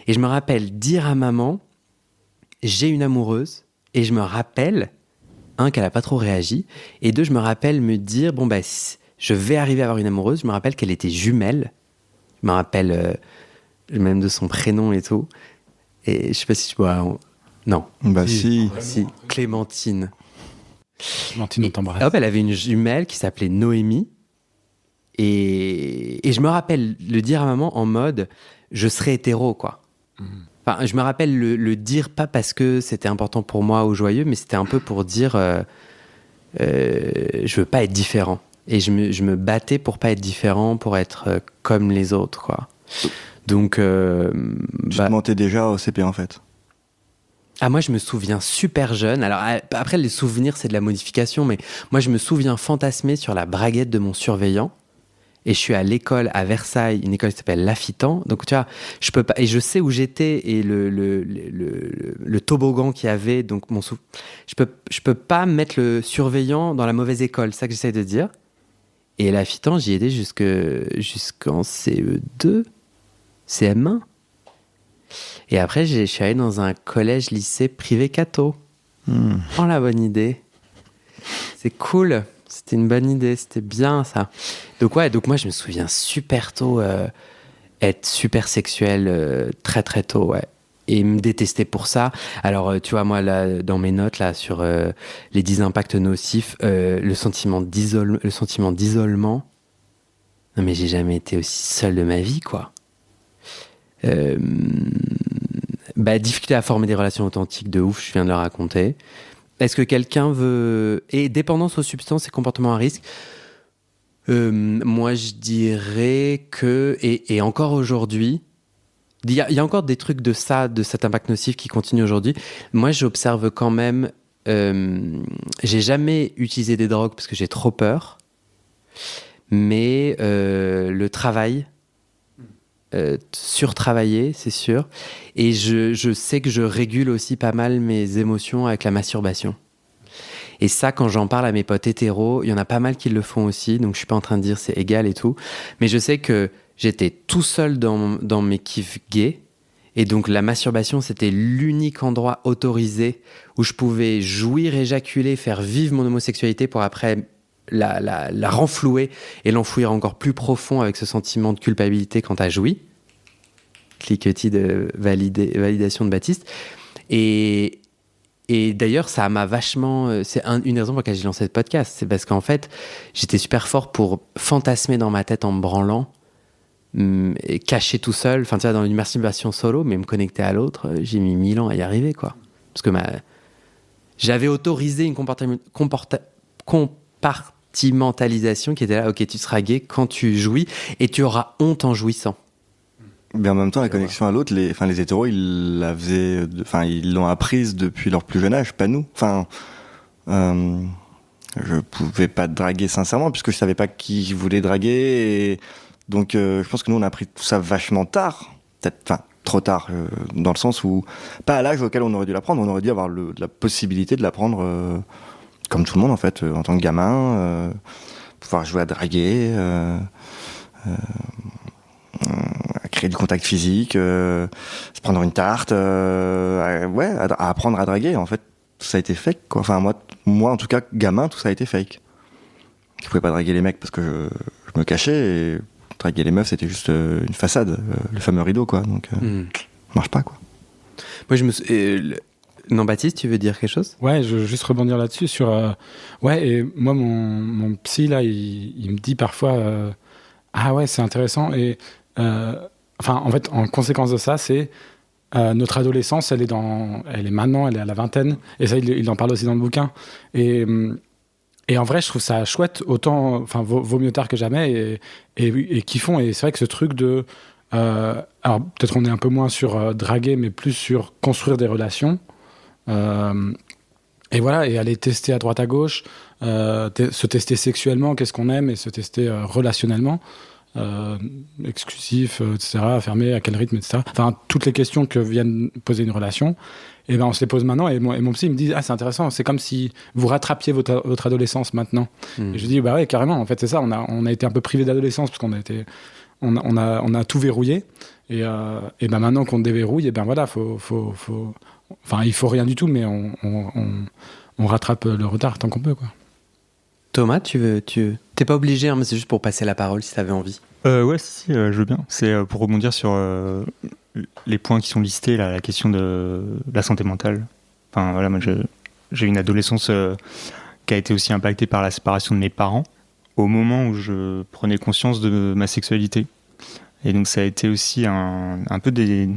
Speaker 1: Et je me rappelle dire à maman, j'ai une amoureuse. Et je me rappelle, qu'elle a pas trop réagi. Et deux, je me rappelle me dire, bon, bah, je vais arriver à avoir une amoureuse. Je me rappelle qu'elle était jumelle. Je me rappelle même de son prénom et tout. Et je sais pas si tu vois... Non.
Speaker 2: Bah si.
Speaker 1: Clémentine.
Speaker 4: Clémentine, on t'embrasse.
Speaker 1: Elle avait une jumelle qui s'appelait Noémie. Et je me rappelle le dire à maman en mode je serai hétéro, quoi. Enfin, je me rappelle le dire pas parce que c'était important pour moi ou joyeux, mais c'était un peu pour dire je veux pas être différent. Et je me battais pour pas être différent, pour être comme les autres, quoi. Donc
Speaker 2: tu te mentais déjà au CP, en fait.
Speaker 1: Ah, moi, je me souviens super jeune. Alors, après, les souvenirs, c'est de la modification, mais moi, je me souviens fantasmer sur la braguette de mon surveillant. Et je suis à l'école à Versailles, une école qui s'appelle Lafittan. Donc, tu vois, je peux pas, et je sais où j'étais et le toboggan qu'il y avait. Donc, je peux pas mettre le surveillant dans la mauvaise école. C'est ça que j'essaie de dire. Et Lafittan, j'y étais jusqu'en CE2, CM1. Et après, je suis allé dans un collège-lycée privé catho. Oh, la bonne idée. C'est cool. C'était une bonne idée. C'était bien, ça. Donc moi, je me souviens super tôt être super sexuel très, très tôt, ouais. Et me détester pour ça. Alors, tu vois, moi, là, dans mes notes, là, sur les 10 impacts nocifs, le sentiment d'isolement. Non, mais j'ai jamais été aussi seul de ma vie, quoi. Difficulté à former des relations authentiques de ouf, je viens de le raconter. Est-ce que quelqu'un veut... Et dépendance aux substances et comportements à risque, moi je dirais que... Et encore aujourd'hui, il y a encore des trucs de cet impact nocif qui continue aujourd'hui. Moi j'observe quand même... j'ai jamais utilisé des drogues parce que j'ai trop peur. Mais le travail... surtravailler, c'est sûr. Et je sais que je régule aussi pas mal mes émotions avec la masturbation. Et ça, quand j'en parle à mes potes hétéros, il y en a pas mal qui le font aussi, donc je suis pas en train de dire c'est égal et tout. Mais je sais que j'étais tout seul dans mes kiffs gays. Et donc la masturbation, c'était l'unique endroit autorisé où je pouvais jouir, éjaculer, faire vivre mon homosexualité pour après... la renflouer et l'enfouir encore plus profond avec ce sentiment de culpabilité quand t'as joui. Cliquetis de validation de Baptiste. Et d'ailleurs, ça m'a vachement... C'est une raison pour laquelle j'ai lancé ce podcast. C'est parce qu'en fait, j'étais super fort pour fantasmer dans ma tête en me branlant, et caché tout seul. Enfin, tu vois, dans une masturbation solo, mais me connecter à l'autre, j'ai mis 1000 ans à y arriver, quoi. Parce que j'avais autorisé une compartimentalisation qui était là, ok, tu seras gay quand tu jouis et tu auras honte en jouissant.
Speaker 2: Mais en même temps, la connexion à l'autre, les hétéros, ils l'ont apprise depuis leur plus jeune âge, pas nous. Enfin, je pouvais pas draguer sincèrement puisque je savais pas qui je voulais draguer. Et donc, je pense que nous, on a appris tout ça vachement tard. Peut-être, enfin, trop tard, dans le sens où, pas à l'âge auquel on aurait dû l'apprendre, on aurait dû avoir la possibilité de l'apprendre comme tout le monde, en fait, en tant que gamin, pouvoir jouer à draguer, à créer du contact physique, se prendre une tarte, à apprendre à draguer. En fait, tout ça a été fake, quoi. Enfin, moi, en tout cas, gamin, tout ça a été fake. Je pouvais pas draguer les mecs parce que je me cachais, et draguer les meufs, c'était juste une façade, le fameux rideau, quoi. Donc, marche pas, quoi.
Speaker 1: Moi, non, Baptiste, tu veux dire quelque chose ?
Speaker 4: Ouais, je veux juste rebondir là-dessus sur... et moi, mon psy, là, il me dit parfois... ah ouais, c'est intéressant. Et en fait, en conséquence de ça, c'est notre adolescence, elle est à la vingtaine. Et ça, il en parle aussi dans le bouquin. Et Et en vrai, je trouve ça chouette, autant, enfin, vaut mieux tard que jamais, et kiffons. Et c'est vrai que ce truc de, alors peut-être on est un peu moins sur draguer, mais plus sur construire des relations. Et voilà, et aller tester à droite à gauche, se tester sexuellement, qu'est-ce qu'on aime, et se tester relationnellement, exclusif, etc., fermé, à quel rythme, etc. Enfin, toutes les questions que viennent poser une relation. Et ben on se les pose maintenant, et mon psy me dit c'est intéressant, c'est comme si vous rattrapiez votre adolescence maintenant. Et je dis bah ouais, carrément, en fait c'est ça, on a été un peu privé d'adolescence parce on a tout verrouillé, et ben maintenant qu'on déverrouille, et ben voilà, enfin il faut rien du tout, mais on rattrape le retard tant qu'on peut, quoi.
Speaker 1: Thomas, t'es pas obligé, hein, mais c'est juste pour passer la parole si t'avais envie.
Speaker 3: Ouais, si, je veux bien. C'est pour rebondir sur les points qui sont listés, là, la question de la santé mentale. Enfin, voilà, moi, j'ai eu une adolescence qui a été aussi impactée par la séparation de mes parents au moment où je prenais conscience de ma sexualité. Et donc, ça a été aussi un peu des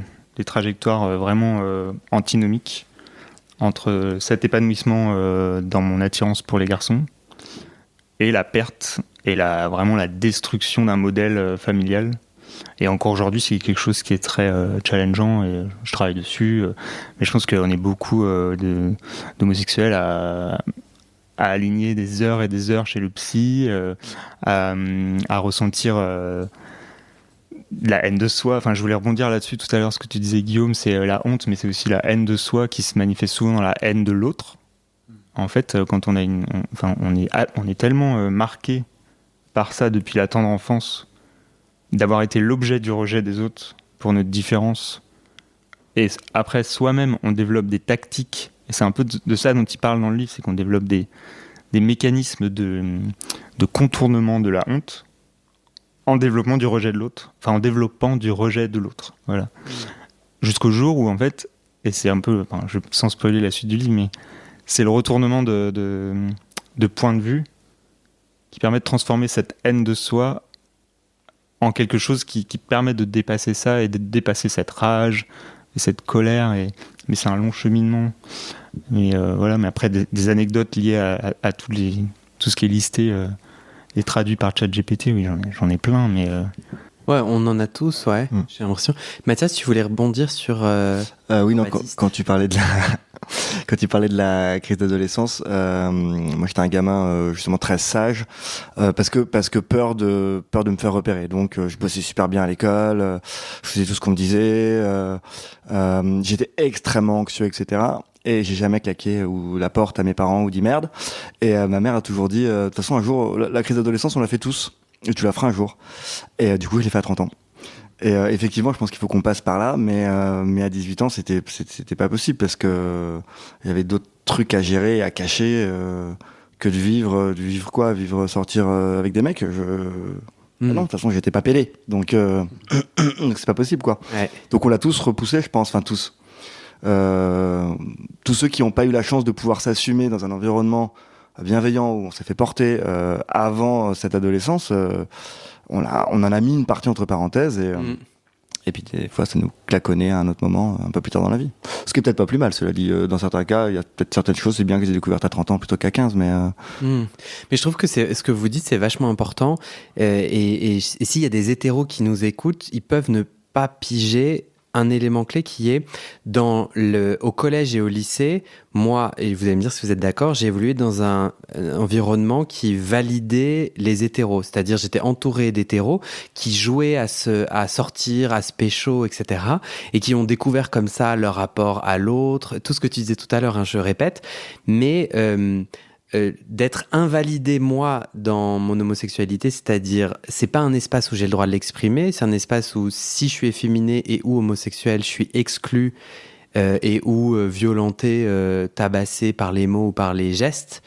Speaker 3: trajectoires vraiment antinomiques entre cet épanouissement dans mon attirance pour les garçons et la perte et vraiment la destruction d'un modèle familial. Et encore aujourd'hui, c'est quelque chose qui est très challengeant, et je travaille dessus. Mais je pense qu'on est beaucoup d'homosexuels à aligner des heures et des heures chez le psy, à ressentir la haine de soi. Enfin, je voulais rebondir là-dessus tout à l'heure, ce que tu disais, Guillaume, c'est la honte, mais c'est aussi la haine de soi qui se manifeste souvent dans la haine de l'autre. En fait, quand on est tellement marqué par ça depuis la tendre enfance, d'avoir été l'objet du rejet des autres pour notre différence. Et après, soi-même, on développe des tactiques, et c'est un peu de ça dont il parle dans le livre, c'est qu'on développe des mécanismes de contournement de la honte en développant du rejet de l'autre. Enfin, en développant du rejet de l'autre. Voilà. Jusqu'au jour où, en fait, et c'est un peu, sans spoiler la suite du livre, mais c'est le retournement de point de vue qui permet de transformer cette haine de soi en quelque chose qui permet de dépasser ça et de dépasser cette rage et cette colère. Mais c'est un long cheminement. Mais voilà, mais après des anecdotes liées à tout ce qui est listé et traduit par ChatGPT, oui, j'en ai plein, mais...
Speaker 1: Ouais, on en a tous, ouais, j'ai l'impression. Mathias, tu voulais rebondir sur...
Speaker 2: oui, non, quand tu parlais de la... Quand tu parlais de la crise d'adolescence, moi j'étais un gamin justement très sage parce que peur de me faire repérer. Donc je bossais super bien à l'école, je faisais tout ce qu'on me disait, j'étais extrêmement anxieux, etc. Et j'ai jamais claqué la porte à mes parents ou dit merde. Et ma mère a toujours dit de toute façon un jour la crise d'adolescence on l'a fait tous et tu la feras un jour. Et du coup je l'ai fait à 30 ans. Et effectivement, je pense qu'il faut qu'on passe par là, mais à 18 ans, c'était pas possible parce que il y avait d'autres trucs à gérer, à cacher que de vivre quoi, sortir avec des mecs. Non, de toute façon, j'étais pas pédé, donc c'est pas possible quoi.
Speaker 1: Ouais.
Speaker 2: Donc on l'a tous repoussé, je pense, enfin tous. Tous ceux qui n'ont pas eu la chance de pouvoir s'assumer dans un environnement bienveillant où on s'est fait porter avant cette adolescence. On en a mis une partie entre parenthèses et puis des fois ça nous claconnait à un autre moment un peu plus tard dans la vie, ce qui est peut-être pas plus mal, cela dit. Dans certains cas il y a peut-être certaines choses c'est bien qu'ils aient découvertes à 30 ans plutôt qu'à 15, mais
Speaker 1: je trouve que ce que vous dites c'est vachement important, et s'il y a des hétéros qui nous écoutent, ils peuvent ne pas piger un élément clé qui est au collège et au lycée. Moi, et vous allez me dire si vous êtes d'accord, j'ai évolué dans un environnement qui validait les hétéros. C'est-à-dire, j'étais entouré d'hétéros qui jouaient à sortir, à se pécho, etc. et qui ont découvert comme ça leur rapport à l'autre. Tout ce que tu disais tout à l'heure, hein, je répète. Mais d'être invalidé, moi, dans mon homosexualité, c'est-à-dire, c'est pas un espace où j'ai le droit de l'exprimer, c'est un espace où, si je suis efféminé et ou homosexuel, je suis exclu et ou violenté, tabassé par les mots ou par les gestes.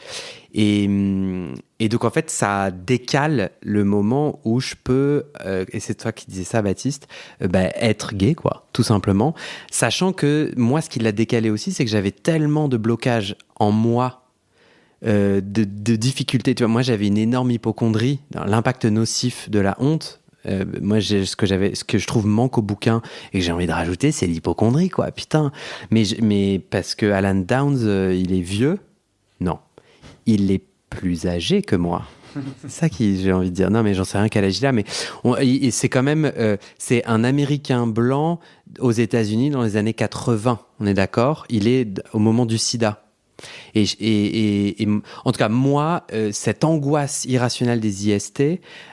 Speaker 1: Et donc, en fait, ça décale le moment où je peux, et c'est toi qui disais ça, Baptiste, être gay, quoi, tout simplement. Sachant que, moi, ce qui l'a décalé aussi, c'est que j'avais tellement de blocages en moi, de difficultés. Tu vois, moi, j'avais une énorme hypocondrie, l'impact nocif de la honte. Moi, ce que je trouve manque au bouquin et que j'ai envie de rajouter, c'est l'hypocondrie, quoi. Putain. Mais parce que Alan Downs, il est vieux. Non. Il est plus âgé que moi. C'est ça que j'ai envie de dire. Non, mais j'en sais rien quel âge il a, mais c'est quand même... c'est un Américain blanc aux États-Unis dans les années 80, on est d'accord? Il est au moment du sida. Et en tout cas, moi, cette angoisse irrationnelle des IST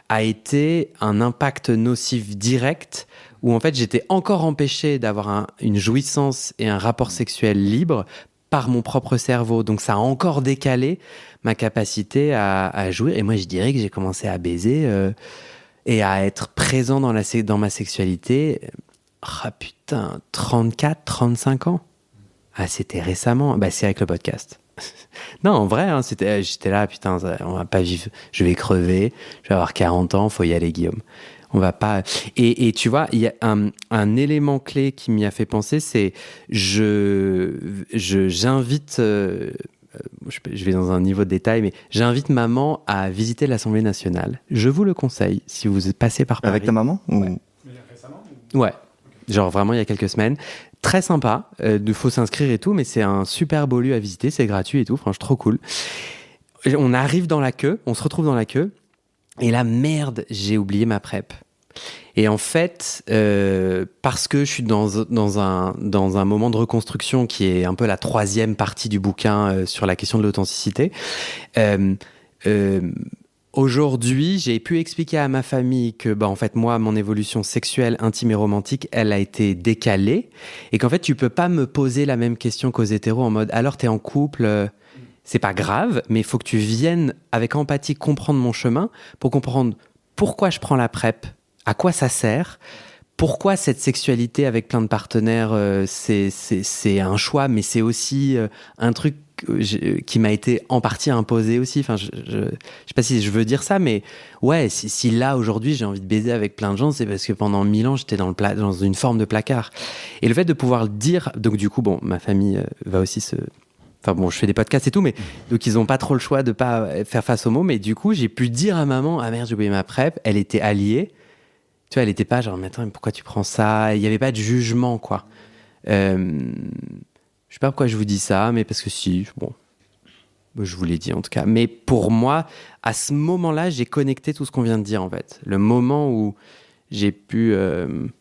Speaker 1: a été un impact nocif direct où en fait j'étais encore empêché d'avoir une jouissance et un rapport sexuel libre par mon propre cerveau. Donc ça a encore décalé ma capacité à jouir. Et moi, je dirais que j'ai commencé à baiser et à être présent dans ma sexualité. Ah putain, 34, 35 ans. Ah, c'était récemment. Bah, c'est avec le podcast. Non, en vrai, hein, j'étais là, putain, on va pas vivre. Je vais crever. Je vais avoir 40 ans. Faut y aller, Guillaume. On va pas. Et tu vois, il y a un élément clé qui m'y a fait penser, c'est j'invite. Je vais dans un niveau de détail, mais j'invite maman à visiter l'Assemblée nationale. Je vous le conseille si vous passez par Paris.
Speaker 2: Avec ta maman ou...
Speaker 4: Ouais. Récemment
Speaker 1: Ouais. Genre vraiment il y a quelques semaines. Très sympa, il faut s'inscrire et tout, mais c'est un super beau lieu à visiter, c'est gratuit et tout, franchement trop cool. On arrive dans la queue, on se retrouve dans la queue, et là merde, j'ai oublié ma PrEP. Et en fait, parce que je suis dans un moment de reconstruction qui est un peu la troisième partie du bouquin sur la question de l'authenticité, aujourd'hui, j'ai pu expliquer à ma famille que, en fait, moi, mon évolution sexuelle, intime et romantique, elle a été décalée. Et qu'en fait, tu peux pas me poser la même question qu'aux hétéros en mode, alors t'es en couple, c'est pas grave, mais il faut que tu viennes avec empathie comprendre mon chemin pour comprendre pourquoi je prends la PrEP, à quoi ça sert, pourquoi cette sexualité avec plein de partenaires, c'est un choix, mais c'est aussi un truc qui m'a été en partie imposé aussi. Enfin, je sais pas si je veux dire ça, mais ouais, si là aujourd'hui j'ai envie de baiser avec plein de gens, c'est parce que pendant 1000 ans j'étais dans une forme de placard. Et le fait de pouvoir le dire, donc du coup, ma famille va aussi Enfin bon, je fais des podcasts et tout, mais donc ils ont pas trop le choix de pas faire face aux mots. Mais du coup, j'ai pu dire à maman, ah merde, j'ai oublié ma PrEP. Elle était alliée. Tu vois, elle était pas genre, mais attends, mais pourquoi tu prends ça? Il y avait pas de jugement, quoi. Je sais pas pourquoi je vous dis ça, mais parce que je vous l'ai dit en tout cas. Mais pour moi, à ce moment-là, j'ai connecté tout ce qu'on vient de dire en fait. Le moment où j'ai pu, le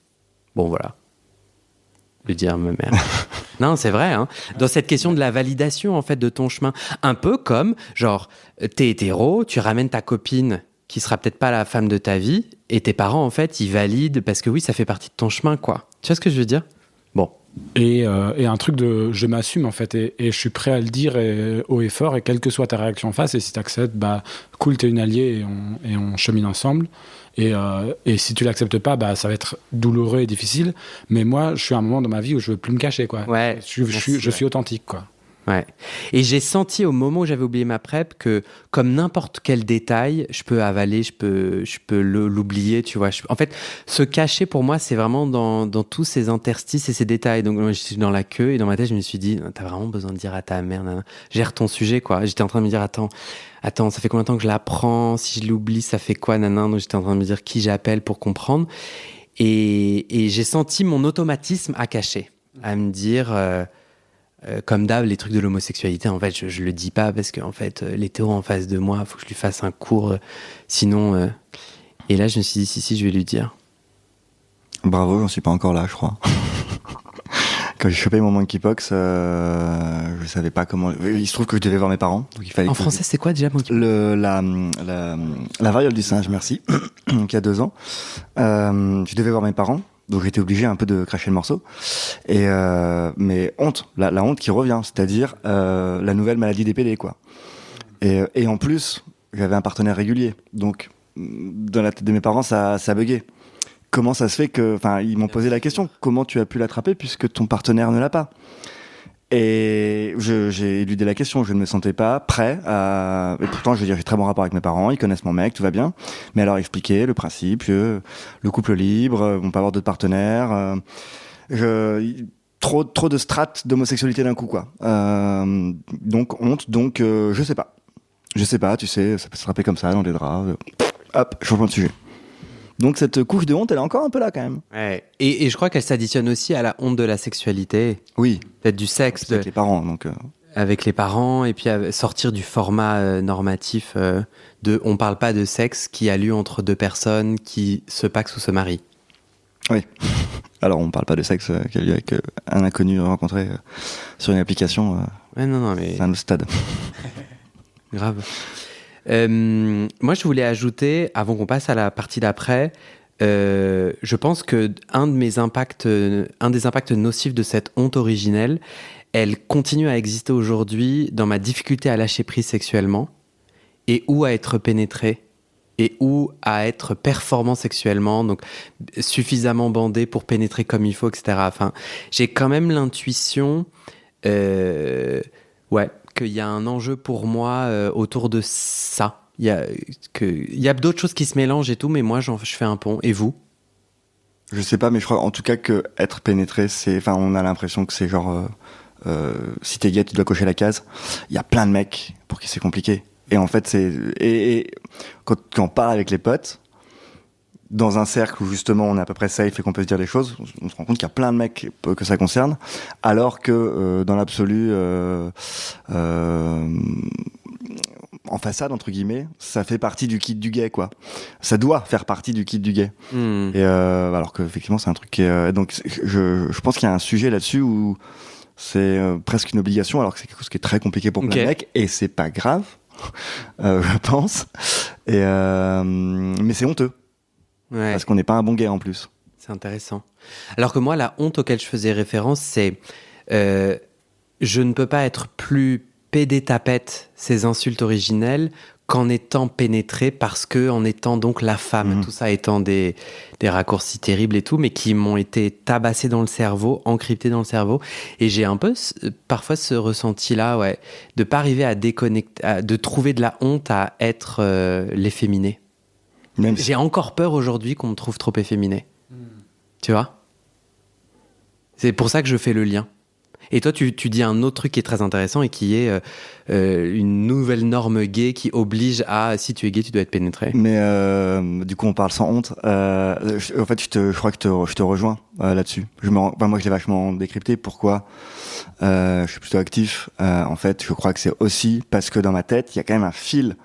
Speaker 1: dire à ma mère. Non, c'est vrai, hein. Dans cette question de la validation en fait de ton chemin, un peu comme genre t'es hétéro, tu ramènes ta copine qui sera peut-être pas la femme de ta vie, et tes parents en fait ils valident parce que oui, ça fait partie de ton chemin, quoi. Tu vois ce que je veux dire? Bon.
Speaker 4: Et un truc de je m'assume en fait et je suis prêt à le dire haut et fort, et quelle que soit ta réaction en face, et si tu acceptes, cool, t'es une alliée et on chemine ensemble, et si tu l'acceptes pas, ça va être douloureux et difficile, mais moi je suis à un moment dans ma vie où je veux plus me cacher, quoi.
Speaker 1: Ouais,
Speaker 4: je suis authentique, quoi.
Speaker 1: Ouais. Et j'ai senti au moment où j'avais oublié ma PrEP que, comme n'importe quel détail, je peux avaler, je peux l'oublier, tu vois. En fait, se cacher pour moi, c'est vraiment dans tous ces interstices et ces détails. Donc, moi, je suis dans la queue et dans ma tête, je me suis dit, t'as vraiment besoin de dire à ta mère, gère ton sujet, quoi. J'étais en train de me dire, attends, ça fait combien de temps que je la prends? Si je l'oublie, ça fait quoi, Donc, j'étais en train de me dire qui j'appelle pour comprendre. Et j'ai senti mon automatisme à cacher, à me dire, comme d'hab, les trucs de l'homosexualité, en fait, je le dis pas parce que en fait, l'hétéro en face de moi, faut que je lui fasse un cours, sinon. Et là, je me suis dit, si, je vais lui dire.
Speaker 2: Bravo, j'en suis pas encore là, je crois. Quand j'ai chopé mon monkeypox, je savais pas comment. Il se trouve que je devais voir mes parents. Donc il fallait
Speaker 1: en français, c'est quoi déjà monkeypox?
Speaker 2: La variole du singe, merci. Donc il y a 2 ans, je devais voir mes parents. Donc j'étais obligé un peu de cracher le morceau. Et mais honte, la honte qui revient, c'est-à-dire la nouvelle maladie des PD, quoi. Et en plus, j'avais un partenaire régulier. Donc dans la tête de mes parents, ça buguait. Comment ça se fait que, enfin, ils m'ont posé la question, comment tu as pu l'attraper puisque ton partenaire ne l'a pas? Et j'ai éludé la question, je ne me sentais pas prêt à... Et pourtant, je veux dire, j'ai très bon rapport avec mes parents, ils connaissent mon mec, tout va bien. Mais alors expliquer le principe, le couple libre, on peut avoir d'autres partenaires, trop de strates d'homosexualité d'un coup, quoi. Donc honte, donc je sais pas, tu sais, ça peut se rappeler comme ça dans des draps. Hop, changement de sujet. Donc cette couche de honte, elle est encore un peu là quand même.
Speaker 1: Ouais. Et je crois qu'elle s'additionne aussi à la honte de la sexualité.
Speaker 2: Oui.
Speaker 1: Peut-être du sexe.
Speaker 2: Avec les parents, donc.
Speaker 1: avec les parents et puis sortir du format normatif de on parle pas de sexe qui a lieu entre deux personnes qui se paxent ou se marient.
Speaker 2: Oui. Alors, on parle pas de sexe qui a lieu avec un inconnu rencontré sur une application.
Speaker 1: Ouais, non, mais...
Speaker 2: C'est un autre stade.
Speaker 1: Grave. Moi, je voulais ajouter, avant qu'on passe à la partie d'après, je pense que un des impacts nocifs de cette honte originelle, elle continue à exister aujourd'hui dans ma difficulté à lâcher prise sexuellement et ou à être pénétré et ou à être performant sexuellement, donc suffisamment bandé pour pénétrer comme il faut, etc. Enfin, j'ai quand même l'intuition qu'il y a un enjeu pour moi autour de ça. Il y a d'autres choses qui se mélangent et tout, mais moi, je fais un pont. Et vous ?
Speaker 2: Je sais pas, mais je crois en tout cas que être pénétré, on a l'impression que c'est genre, si t'es gay, tu dois cocher la case. Il y a plein de mecs pour qui c'est compliqué. Et en fait, quand on parle avec les potes, dans un cercle où justement on est à peu près safe et qu'on peut se dire les choses, on se rend compte qu'il y a plein de mecs que ça concerne, alors que dans l'absolu, en façade entre guillemets, ça fait partie du kit du gay, quoi. Ça doit faire partie du kit du gay. Et alors que effectivement c'est un truc qui est, donc je pense qu'il y a un sujet là-dessus où c'est presque une obligation, alors que c'est quelque chose qui est très compliqué pour plein de mecs, et c'est pas grave. Je pense. Mais c'est honteux. Ouais. Parce qu'on n'est pas un bon gay en plus.
Speaker 1: C'est intéressant. Alors que moi, la honte auquel je faisais référence, c'est je ne peux pas être plus pédé tapette ces insultes originelles qu'en étant pénétré, parce que en étant donc la femme, tout ça étant des raccourcis terribles et tout, mais qui m'ont été tabassés dans le cerveau, encryptés dans le cerveau. Et j'ai un peu parfois ce ressenti-là, de pas arriver à déconnecter, de trouver de la honte à être l'efféminé. J'ai encore peur aujourd'hui qu'on me trouve trop efféminé. Tu vois ? C'est pour ça que je fais le lien. Et toi, tu dis un autre truc qui est très intéressant et qui est une nouvelle norme gay qui oblige à, si tu es gay, tu dois être pénétré.
Speaker 2: Mais du coup, on parle sans honte. En fait, je crois que je te rejoins là-dessus. Moi, je l'ai vachement décrypté. Pourquoi je suis plutôt actif. En fait, je crois que c'est aussi parce que dans ma tête, il y a quand même un fil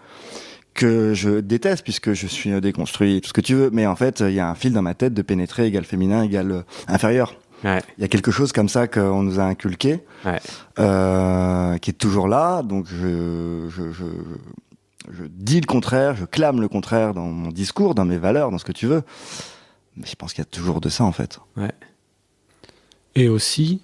Speaker 2: que je déteste puisque je suis déconstruit, tout ce que tu veux. Mais en fait, il y a un fil dans ma tête de pénétrer égale féminin égale inférieur. Ouais. Il y a quelque chose comme ça qu'on nous a inculqué, qui est toujours là. Donc je dis le contraire, je clame le contraire dans mon discours, dans mes valeurs, dans ce que tu veux. Mais je pense qu'il y a toujours de ça en fait.
Speaker 1: Ouais.
Speaker 4: Et aussi,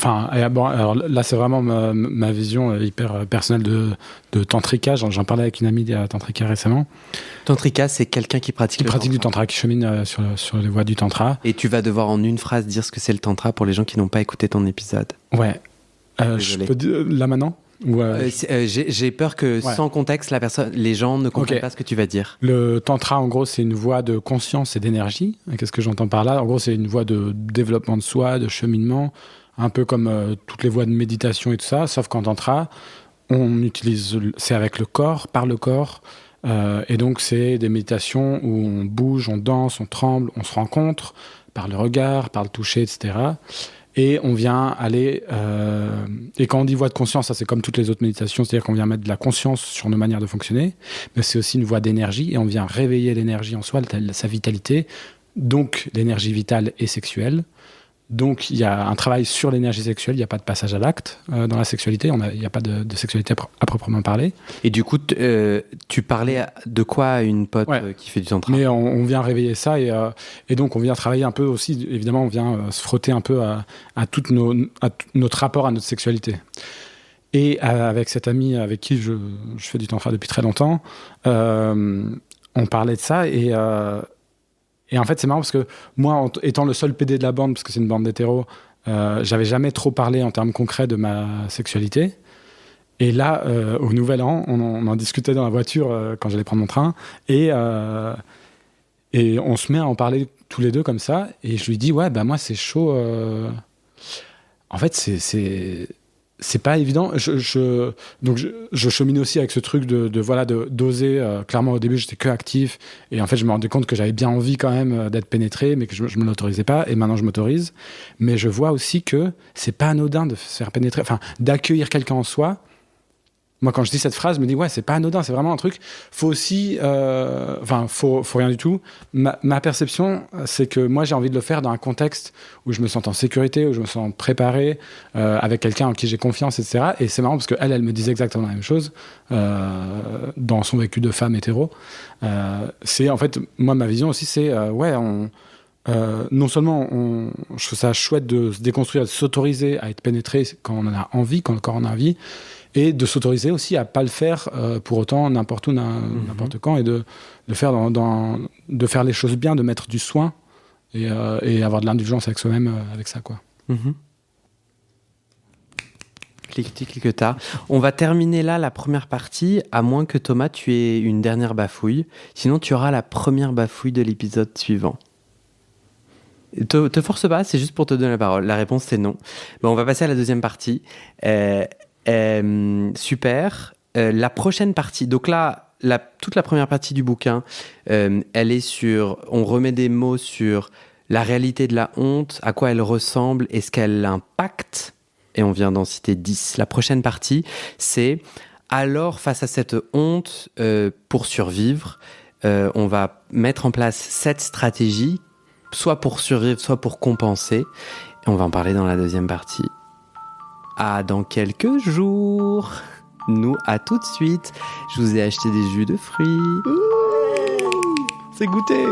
Speaker 4: alors là, c'est vraiment ma vision hyper personnelle de tantrika. J'en parlais avec une amie de tantrika récemment.
Speaker 1: Tantrika, c'est quelqu'un qui pratique
Speaker 4: du tantra, qui chemine sur les voies du tantra.
Speaker 1: Et tu vas devoir en une phrase dire ce que c'est le tantra pour les gens qui n'ont pas écouté ton épisode.
Speaker 4: Ouais. Je peux dire là maintenant
Speaker 1: j'ai peur que sans contexte, les gens ne comprennent pas ce que tu vas dire.
Speaker 4: Le tantra, en gros, c'est une voie de conscience et d'énergie. Qu'est-ce que j'entends par là ? En gros, c'est une voie de développement de soi, de cheminement. Un peu comme toutes les voies de méditation et tout ça, sauf qu'en tantra, c'est avec le corps, par le corps, et donc c'est des méditations où on bouge, on danse, on tremble, on se rencontre, par le regard, par le toucher, etc. Et on vient aller... et quand on dit voie de conscience, ça c'est comme toutes les autres méditations, c'est-à-dire qu'on vient mettre de la conscience sur nos manières de fonctionner, mais c'est aussi une voie d'énergie, et on vient réveiller l'énergie en soi, sa vitalité, donc l'énergie vitale et sexuelle. Donc, il y a un travail sur l'énergie sexuelle, il n'y a pas de passage à l'acte dans la sexualité, il n'y a pas de sexualité à proprement parler.
Speaker 1: Et du coup, tu parlais de quoi à une pote qui fait du tantra ?
Speaker 4: Mais on vient réveiller ça et donc on vient travailler un peu aussi, évidemment, on vient se frotter un peu à notre rapport à notre sexualité. Et avec cette amie avec qui je fais du tantra depuis très longtemps, on parlait de ça et en fait, c'est marrant parce que moi, étant le seul PD de la bande, parce que c'est une bande d'hétéros, j'avais jamais trop parlé en termes concrets de ma sexualité. Et là, au Nouvel An, on en discutait dans la voiture quand j'allais prendre mon train. Et on se met à en parler tous les deux comme ça. Et je lui dis, moi, c'est chaud. En fait, c'est pas évident. Donc je chemine aussi avec ce truc d'oser. Clairement, au début, j'étais que actif. Et en fait, je me rendais compte que j'avais bien envie quand même d'être pénétré, mais que je me l'autorisais pas. Et maintenant, je m'autorise. Mais je vois aussi que c'est pas anodin de se faire pénétrer, enfin, d'accueillir quelqu'un en soi. Moi, quand je dis cette phrase, je me dis, ouais, c'est pas anodin, c'est vraiment un truc. Faut aussi, faut rien du tout. Ma perception, c'est que moi, j'ai envie de le faire dans un contexte où je me sens en sécurité, où je me sens préparé, avec quelqu'un en qui j'ai confiance, etc. Et c'est marrant parce qu'elle me disait exactement la même chose, dans son vécu de femme hétéro. C'est, en fait, moi, ma vision aussi, c'est, non seulement je trouve ça chouette de se déconstruire, de s'autoriser à être pénétré quand on en a envie, quand le corps en a envie, et de s'autoriser aussi à pas le faire pour autant n'importe où, n'importe quand, et de faire de faire les choses bien, de mettre du soin et avoir de l'indulgence avec soi-même avec ça, quoi.
Speaker 1: Clic-tard. On va terminer là la première partie, à moins que Thomas, tu aies une dernière bafouille. Sinon, tu auras la première bafouille de l'épisode suivant. Te force pas, c'est juste pour te donner la parole. La réponse, c'est non. Bon, on va passer à la deuxième partie. Super. La prochaine partie, donc là, toute la première partie du bouquin, elle est sur, on remet des mots sur la réalité de la honte, à quoi elle ressemble et ce qu'elle impacte, et on vient d'en citer 10. La prochaine partie, c'est alors face à cette honte, pour survivre, on va mettre en place 7 stratégies, soit pour survivre, soit pour compenser, et on va en parler dans la deuxième partie. À dans quelques jours. Nous, à tout de suite. Je vous ai acheté des jus de fruits.
Speaker 4: C'est goûté.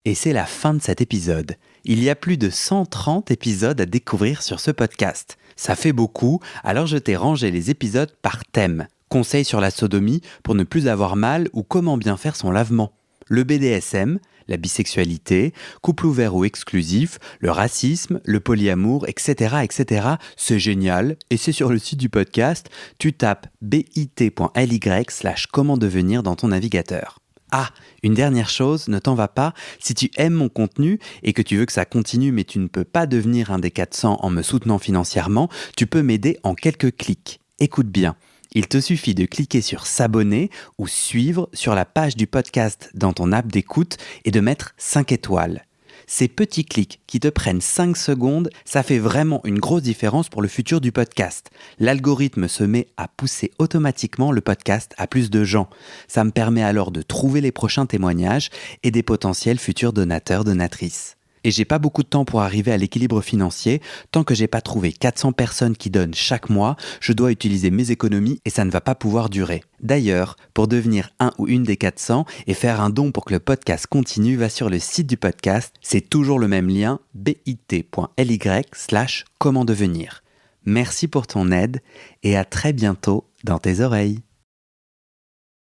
Speaker 1: Et c'est la fin de cet épisode. Il y a plus de 130 épisodes à découvrir sur ce podcast. Ça fait beaucoup, alors je t'ai rangé les épisodes par thème. Conseils sur la sodomie pour ne plus avoir mal ou comment bien faire son lavement. Le BDSM, la bisexualité, couple ouvert ou exclusif, le racisme, le polyamour, etc., etc. C'est génial et c'est sur le site du podcast. Tu tapes bit.ly/comment devenir dans ton navigateur. Ah, une dernière chose, ne t'en va pas, si tu aimes mon contenu et que tu veux que ça continue mais tu ne peux pas devenir un des 400 en me soutenant financièrement, tu peux m'aider en quelques clics. Écoute bien. Il te suffit de cliquer sur s'abonner ou suivre sur la page du podcast dans ton app d'écoute et de mettre 5 étoiles. Ces petits clics qui te prennent 5 secondes, ça fait vraiment une grosse différence pour le futur du podcast. L'algorithme se met à pousser automatiquement le podcast à plus de gens. Ça me permet alors de trouver les prochains témoignages et des potentiels futurs donateurs, donatrices. Et j'ai pas beaucoup de temps pour arriver à l'équilibre financier. Tant que j'ai pas trouvé 400 personnes qui donnent chaque mois, je dois utiliser mes économies et ça ne va pas pouvoir durer. D'ailleurs, pour devenir un ou une des 400 et faire un don pour que le podcast continue, va sur le site du podcast. C'est toujours le même lien, bit.ly/comment devenir. Merci pour ton aide et à très bientôt dans tes oreilles.